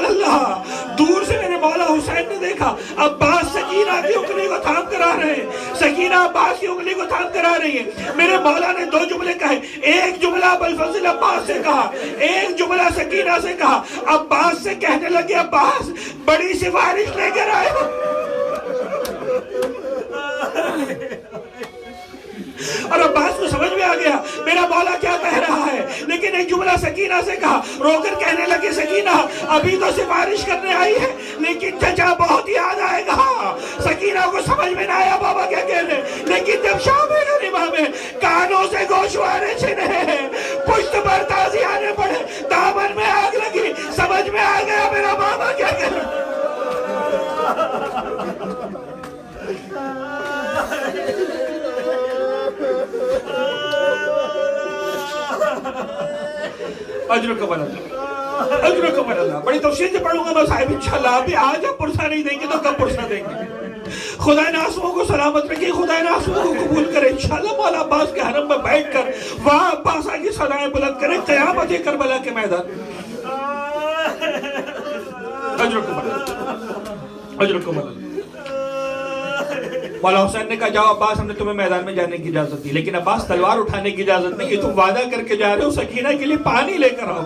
Speaker 1: अल्लाह दूर से मेरे मौला हुसैन ने देखा अब्बास सकीना की उंगली को थाम कर आ रहे हैं, सकीना अब्बास की उंगली को थाम कर आ रही है। मेरे मौला ने 2 जुमले कहे, एक जुमला अबुल फजल अब्बास से कहा, एक जुमला सकीना से कहा। अब्बास से कहने लगे अब्बास बड़ी सिफारिश लेकर आए। और अब्बास को समझ में आ गया मेरा मौला क्या कह रहा है, लेकिन एक जुमला सकीना से कहा। रोकर कहने लगे सकीना अभी तो सिफारिश करने आई है, लेकिन चचा बहुत याद आएगा। सकीना को समझ में ना आया बाबा क्या कह रहे, लेकिन जब शामिल गरीबा में कानों से गोशवारे छिने, पुष्ट पर ताज़ियाने पड़े, दामन में आग लगी, समझ में आ गया मेरा बाबा क्या कह रहा। बड़ी तफसील से पढ़ूंगा मैं साहिब इंशाल्लाह। अभी आज आप पुरसा नहीं देंगे तो कब पुरसा देंगे। खुदा ने आंसुओं को सलामत रखे, खुदा ने आंसुओं को कबूल करे। इंशाल्लाह मौला अब्बास के हरम में बैठकर वहां अब्बास की सदाएं बुलंद करे क़यामत करबला के मैदान। मौला हुसैन ने कहा जाओ अब्बास, हमने तुम्हें मैदान में जाने की इजाजत दी, लेकिन अब्बास तलवार उठाने की इजाजत नहीं, ये तुम वादा करके जा रहे हो सकीना के लिए पानी लेकर आओ।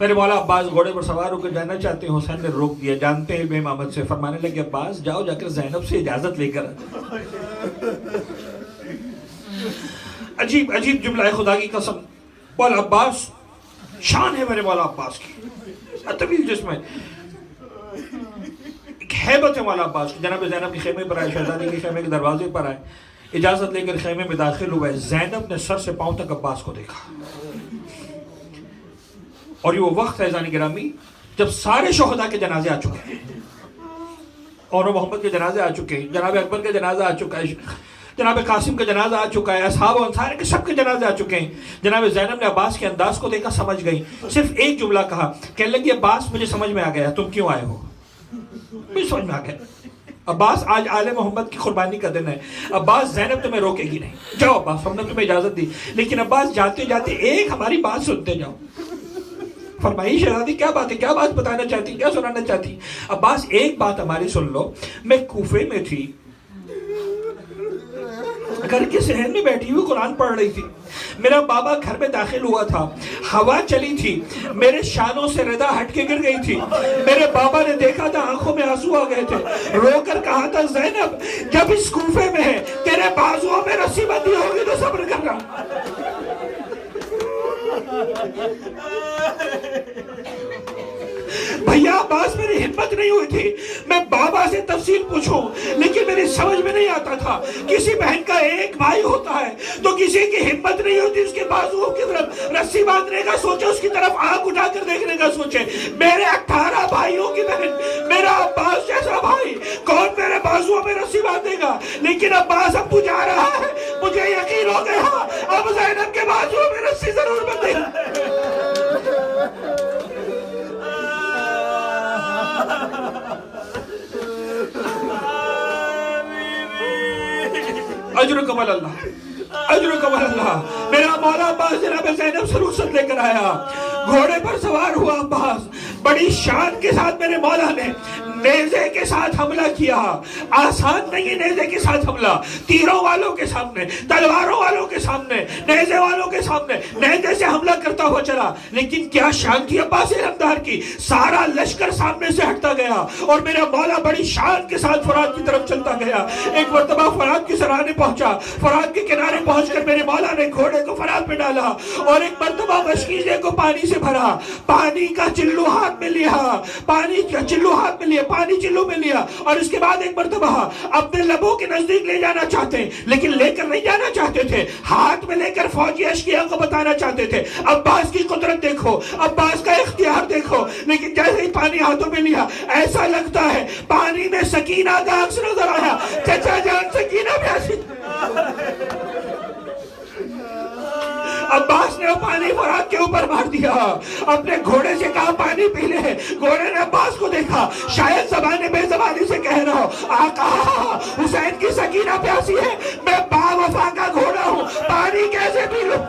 Speaker 1: मेरे मौला अब्बास घोड़े पर सवार होकर जाना चाहते हैं, हुसैन ने रोक दिया। जानते हैं इमामत से, फरमाने लगे अब्बास जाओ जाकर ज़ैनब से इजाजत लेकर। अजीब अजीब जुमला है, खुदा की कसम। मौला अब्बास, शान है मेरे मौला अब्बास की, तवील जिस्म, हैबत है मौला अब्बास की। जनाब ज़ैनब के खेमे पर आए, शहजादी के खेमे के दरवाजे पर आए, इजाजत लेकर खेमे में दाखिल हुए। ज़ैनब ने सर से पांव तक अब्बास को देखा, और ये वो वक्त है ज़ानी गिरामी जब सारे शोहदा के जनाजे आ चुके हैं, और मोहम्मद के जनाजे आ चुके हैं, जनाब अकबर का जनाजा आ चुका है, जनाब कासिम का जनाजा आ चुका है, असहाब और अंसार के सबके जनाजे आ चुके हैं। जनाब ज़ैनब ने अब्बास के अंदाज को देखा, समझ गई, सिर्फ एक जुमला कहा, कहने लगी अब्बास मुझे समझ में आ गया तुम क्यों आए हो, मुझे समझ में आ गया अब्बास, आज आले मोहम्मद की कुर्बानी का दिन है। अब्बास ज़ैनब तुम्हें रोकेगी नहीं, जाओ अब्बास, हमने तुम्हें इजाजत दी, लेकिन अब्बास जाते जाते एक हमारी बात सुनते जाओ। फरमाई शहजादी क्या बात है, क्या बात बताना चाहती, क्या सुनाना चाहती? अब्बास एक बात हमारी सुन लो, मैं कूफे में थी, घर के सहन में बैठी हुई कुरान पढ़ रही थी, मेरा बाबा घर में दाखिल हुआ था, हवा चली थी, मेरे शानों से रदा हट के गिर गई थी, मेरे बाबा ने देखा था, आंखों में आंसू आ गए थे, रोकर कहा था ज़ैनब जब इस कूफे में है तेरे बाजुओं में रस्सी बंधी होगी तो सब्र करना। भैया अब्बास मेरी हिम्मत नहीं हुई थी मैं बाबा से तफसील पूछूं, लेकिन मेरी समझ में नहीं आता था, किसी बहन का एक भाई होता है तो किसी की हिम्मत नहीं होती उसके बाजुओं की तरफ रस्सी बांधने का सोचे, उसकी तरफ आंख उठाकर देखने का सोचे। मेरे 18 भाइयों की बहन, मेरा अब्बास जैसा भाई, कौन मेरे बाजुओं में रस्सी बांधेगा? लेकिन अब्बास अब जा रहा है, मुझे यकीन हो गया अब ज़ैनब के बाजुओं में रस्सी जरूर बंधेगी। अजर कमल अल्लाह, अजर कमल अल्लाह। मेरा मौला अब्बास जनाब ज़ैनब से रुखसत लेकर आया, घोड़े पर सवार हुआ अब्बास, बड़ी शान के साथ मेरे मौला ने नेज़े के साथ हमला किया। आसान नहीं है नेज़े के साथ हमला, तीरों वालों के सामने, तलवारों वालों के सामने, नेज़े वालों के सामने नेज़े से हमला करता हुआ चला। लेकिन क्या शान थी अब्बास इलमदार की, सारा लश्कर सामने से हटता गया और मेरा मौला बड़ी शान के साथ फरात की तरफ चलता गया। एक मर्तबा फरात की सराहने पहुंचा, फरात के किनारे पहुंचकर मेरे मौला ने घोड़े को फरात में डाला और एक मर्तबा मशकीज़े को पानी से भरा, पानी का चिल्लू हाथ में लिया, पानी का चिल्लू हाथ में लिया, पानी चिल्लू में लिया, और उसके बाद एक मर्तबा अपने लबों के नजदीक ले जाना चाहते हैं, लेकिन लेकर नहीं जाना चाहते थे, हाथ में लेकर फौजी अश्किया को बताना चाहते थे अब्बास की कुदरत देखो, अब्बास का इख्तियार देखो। लेकिन जैसे ही पानी हाथों में लिया, ऐसा लगता है पानी में सकीना का अक्स नजर आया। चचा जान सकीना प्यासी, अब्बास ने पानी फरात के ऊपर मार दिया, अपने घोड़े से कहा पानी पी ले। घोड़े ने अब्बास को देखा, शायद ज़बान बेज़बानी से कह रहा हो आका हुसैन की सकीना प्यासी है, मैं बावफा का घोड़ा हूं, पानी कैसे पी लूं?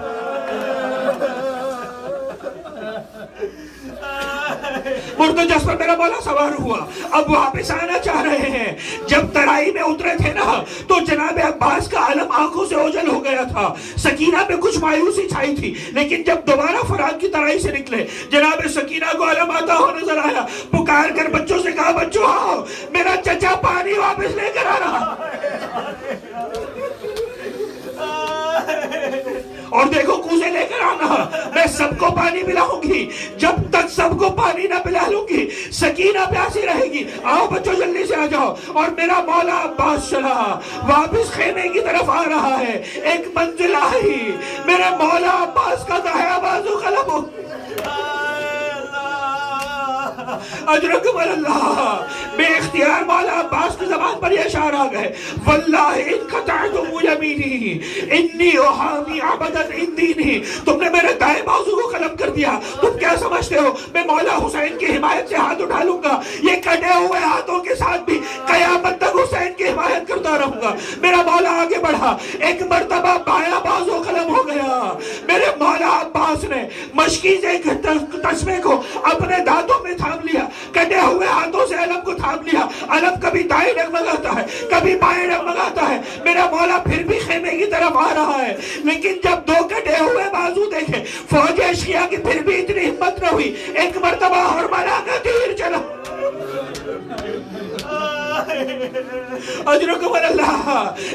Speaker 1: मुर्तजस पर मेरा मौला सवार हुआ, अब वापस आना चाह रहे हैं। जब तराई में उतरे थे ना तो जनाब अब्बास का आलम आंखों से ओझल हो गया था, सकीना पे कुछ मायूसी छाई थी। लेकिन जब दोबारा फरात की तराई से निकले, जनाब सकीना को आलम आता हुआ नजर आया, पुकार कर बच्चों से कहा बच्चों आओ, मेरा चचा पानी वापस लेकर आ रहा। और देखो कूसे लेकर आना, मैं सबको पानी पिलाऊंगी, जब तक सबको पानी ना पिला लूंगी सकीना प्यासी रहेगी। आओ बच्चों जल्दी से आ जाओ। और मेरा मौला अब्बास चला, वापस खेमे की तरफ आ रहा है। एक मंजिल आई, मेरे मौला अब्बास का दाहिना बाजू कलम हो, अल्लाह बेइख्तियार मौला अब्बास की ज़बान पर यह सरकार आ गए, वल्लाहि इन क़तअतुम यमीनी इन्नी उहामी अबदन इन दीनी, तुमने मेरे दाएं बाजू को कलम कर दिया, तुम क्या समझते हो मैं मौला हुसैन की हिमायत से हाथ उठा लूंगा? ये कटे हुए हाथों के साथ भी कयामत तक हुसैन की हिमायत करता रहूंगा। मेरा मौला आगे बढ़ा, एक मर्तबा बायां बाजू कलम हो गया। मेरे मौला अब्बास ने मशकीज़े के तस्मे को अपने दांतों में थाम लिया, कटे हुए हाथों से अलम को थाम लिया। अलम कभी दाएं डगमगाता है, कभी बाएं डगमगाता है। मेरा मौला फिर भी खेमे की तरफ आ रहा है, लेकिन जब दो कटे हुए बाजू देखे फौज अशकिया की फिर भी इतनी हिम्मत न हुई। एक मर्तबा और मारा का तीर चला, अजरुकुम अल्लाह,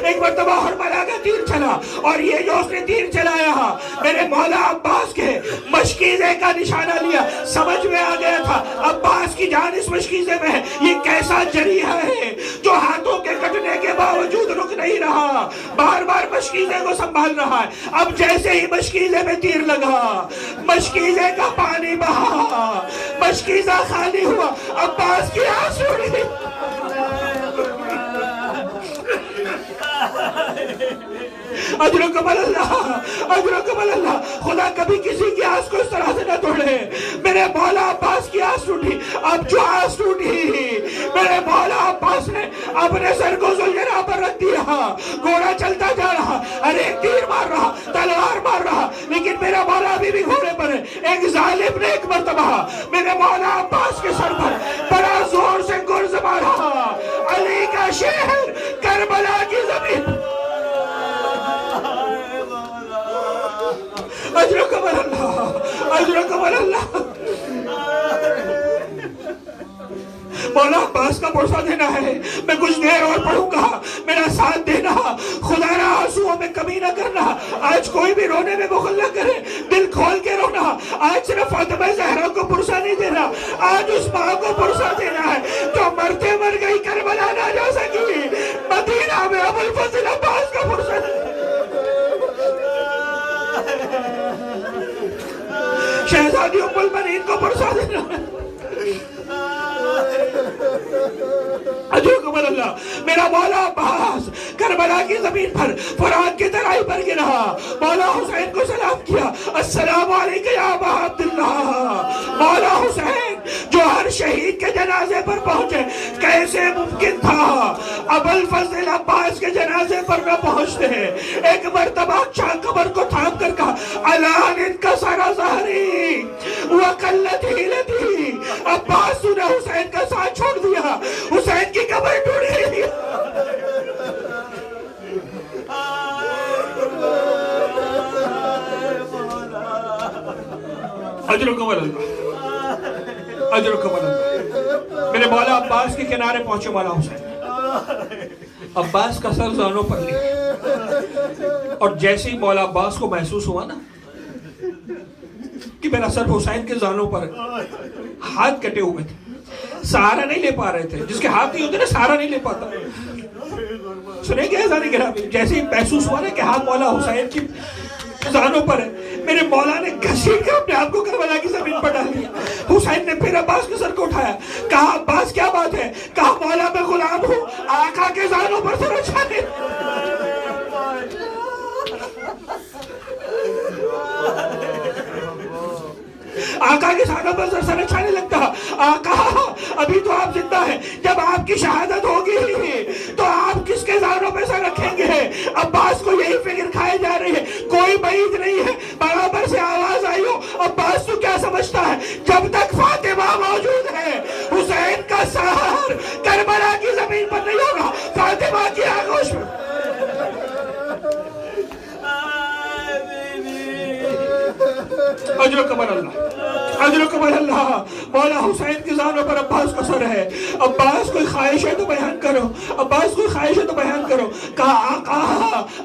Speaker 1: एक मर्तबा और मारा का तीर चला, और ये जो उसने तीर चलाया मेरे मौला अब्बास के मशकीज़े का निशाना लिया। समझ में आ गया था अब्बास की जान इस मशकीज़े में है। ये कैसा जरिया है जो हाथों के कटने के बावजूद रुक नहीं रहा, बार बार मशकीज़े को संभाल रहा है। अब जैसे ही मशकीज़े में तीर लगा, मशकीज़े का पानी बहा, मशकीज़ा खाली हुआ, अब्बास की आंसू उड़ी। अजरुकुम अल्लाह, अजरुकुम अल्लाह, खुदा कभी किसी की आस को इस तरह से न तोड़े। मेरे मौला अब्बास की आस टूटी, अब जो आस टूटी मेरे मौला अब्बास ने अपने सर को ज़ुल्जरा पर रख दिया। घोड़ा चलता जा रहा, अरे एक तीर मार रहा, तलवार मार रहा, लेकिन मेरा मौला अभी भी घोड़े पर है। एक जालिम ने एक मर्तबा मेरे मौला अब्बास के सर पर बड़ा जोर से गुर्ज मारा। अली का शहर करबला की जमीन, अजरुकुम अल्लाह, अजरुकुम अल्लाह। मौला अब्बास का भरोसा देना है, मैं कुछ देर और पढ़ूंगा, मेरा साथ देना, खुदा आंसुओं में कमी न करना। आज कोई भी रोने में बुखल न करे, दिल खोल के रोना। आज सिर्फ फातिमा ज़हरा को पुरसा नहीं देना, आज उस माँ को पुरसा देना है जो मरते मर गई, करबला ना जा सकी। मदीना में अबुल फजल अब्बास का पुरसा, शहजादी उम्मुल बनीन को पुरसा देना। अजरुकुम अल्लाह, मेरा मौला अब्बास करबला की जमीन पर फरात की तराई पर गिरा, मौला हुसैन को सलाम किया, अस्सलामु अलैका या अबा अब्दुल्लाह। मौला हुसैन जो हर शहीद के जनाजे पर पहुंचे, कैसे मुमकिन था अबुल फजल अब्बास के जनाजे पर न पहुंचते हैं। एक मर्तबा कबर को थाम कर कहा, अलान इनका सारा ज़हरी व कल्लत हिलती। अब्बास तूने हुसैन का साथ छोड़ दिया, हुसैन की कबर टूट गई। अजरुकुम अल्लाह, अजरुकुम अल्लाह। मेरे मौला अब्बास के किनारे पहुंचे मौला हुसैन, अब्बास का सर ज़ानों पर लिया, और जैसे ही मौला अब्बास को महसूस हुआ ना कि मेरा सर हुसैन के ज़ानों पर, हाथ कटे हुए थे, सहारा नहीं ले पा रहे थे। जिसके हाथ नहीं होते ना सहारा नहीं ले पाता। सुने क्या जैसे ही महसूस हुआ ना कि हाथ मौला हुसैन की ज़ानों पर है, मेरे मौला ने घसीट कर अपने आप को करबला की जमीन पर डाल दिया। हुसैन ने फिर अब्बास के सर को उठाया, कहा अब्बास क्या बात है? कहा मौला मैं गुलाम हूँ, आका के ज़ानों पर सर उठाने। आका के सानों पर सर छाने लगता। आका अभी तो आप जिंदा हैं, जब आपकी शहादत होगी तो आप किसके ज़ानों पे सर रखेंगे? अब्बास को यही फिक्र खाई जा रही है, कोई बैद नहीं है। बराबर से आवाज आई हो, अब्बास तो क्या समझता है जब तक फातिमा मौजूद है हुसैन का सर करबला की जमीन पर नहीं होगा, फातिमा की आगोश में। अजरुकुम अल्लाह, अजरुकुम अल्लाह। मौला हुसैन की ज़ानों पर अब्बास का सर है। अब्बास कोई ख्वाहिश है तो बयान करो, अब्बास कोई ख्वाहिश है तो बयान करो। कहा आका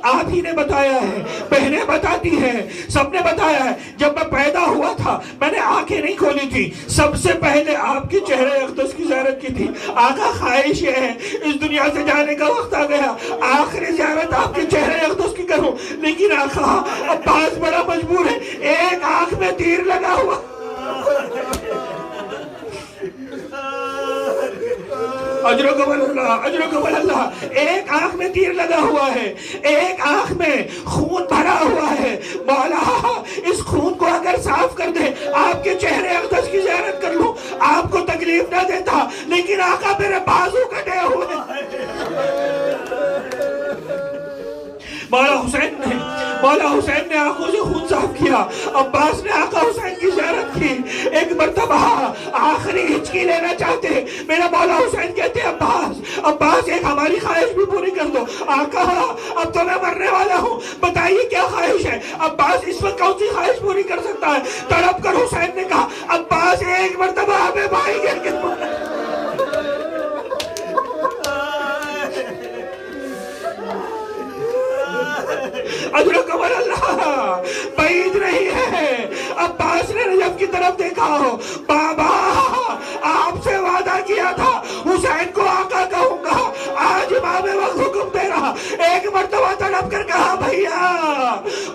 Speaker 1: आप ही ने बताया है, बहनें बताती हैं, सबने बताया है। जब मैं पैदा हुआ था मैंने आंखें नहीं खोली थी, सबसे पहले आपके चेहरे अक़दस की ज़ियारत की थी। आका ख्वाहिश है इस दुनिया से जाने का वक्त आ गया, आखिरी ज़ियारत आपके चेहरे अक़दस की करूं। लेकिन आका अब्बास बड़ा मजबूर है, एक आंख में तीर लगा हुआ। अल्लाह। एक आंख में तीर लगा हुआ है, एक आंख में खून भरा हुआ है। मौला इस खून को अगर साफ कर दे, आपके चेहरे अक़दस की ज़ियारत कर लूं, आपको तकलीफ ना देता, लेकिन आका मेरे बाजू कटे हुए। मौला हुसैन ने आंखों से खून साफ किया। अब्बास ने आका हुसैन की ज़ियारत की। एक मर्तबा आखिरी हिचकी लेना चाहते, मेरा मौला हुसैन कहते अब्बास एक हमारी ख्वाहिश भी पूरी कर दो। आका अब तो मैं मरने वाला हूँ, बताइए क्या ख्वाहिश है। अब्बास इस वक्त कौन सी ख्वाहिश पूरी कर सकता है। तड़प कर हुसैन ने कहा अब्बास एक मर्तबा हमें भाई के बैद नहीं है। अब्बास ने रजब की तरफ देखा हो, बाबा आपसे वादा किया था हुसैन को आका कहूंगा, आज इमाम वक्त हुक्म दे रहा। एक मर्तबा तड़प कर कहा भैया,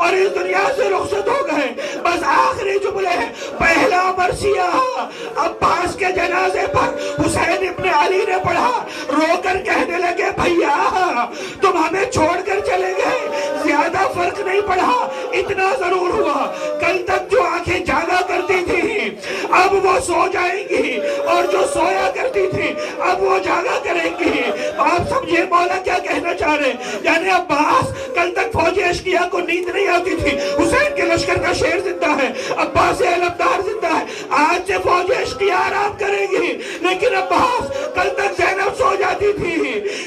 Speaker 1: और इस दुनिया से रुखसत हो गए। बस आखिरी जुमले हैं। पहला मरसिया अब्बास के जनाजे पर हुसैन इब्ने अली ने पढ़ा, रोकर कहने लगे भैया तुम हमें छोड़कर चले गए, ज्यादा फर्क नहीं पड़ा, इतना जरूर हुआ कल तक जो आंखें जागा करती थी अब वो सो जाएंगी, और जो सोया करती थी अब वो जागा करेंगी। आप समझे मौला क्या कहना चाह रहे, यानी अब्बास कल तक फौजी अश्किया को नींद नहीं आती थी, हुसैन के लश्कर का शेर जिंदा है, अब्बास अलमदार जिंदा है, आज से फौजी अश्किया आराम करेगी। लेकिन अब्बास कल तक ज़ैनब सो जाती थी,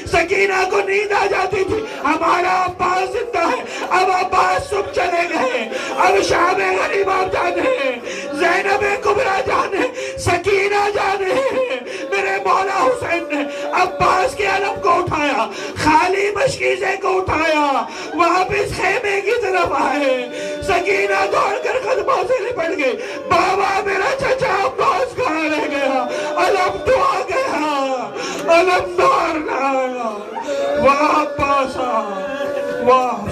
Speaker 1: सकीना को नींद आ जाती थी, हमारा अब्बास जिंदा है। अब अब्बास सुबह चले गए, अब शाम गरीबा जाने, ज़ैनब कुबरा जाने, सकीना जाने, मेरे मौला हुसैन ने अब्बास के अलम को उठाया, खाली मशकीज़े को उठाया, वापिस खेमे की तरफ आए। सकीना दौड़कर कदमों से लिपट गई, बाबा मेरा चचा अब्बास कहाँ रह गया, अलम तो आ गया, अलम तो आ गया, वाह अब्बास वाह।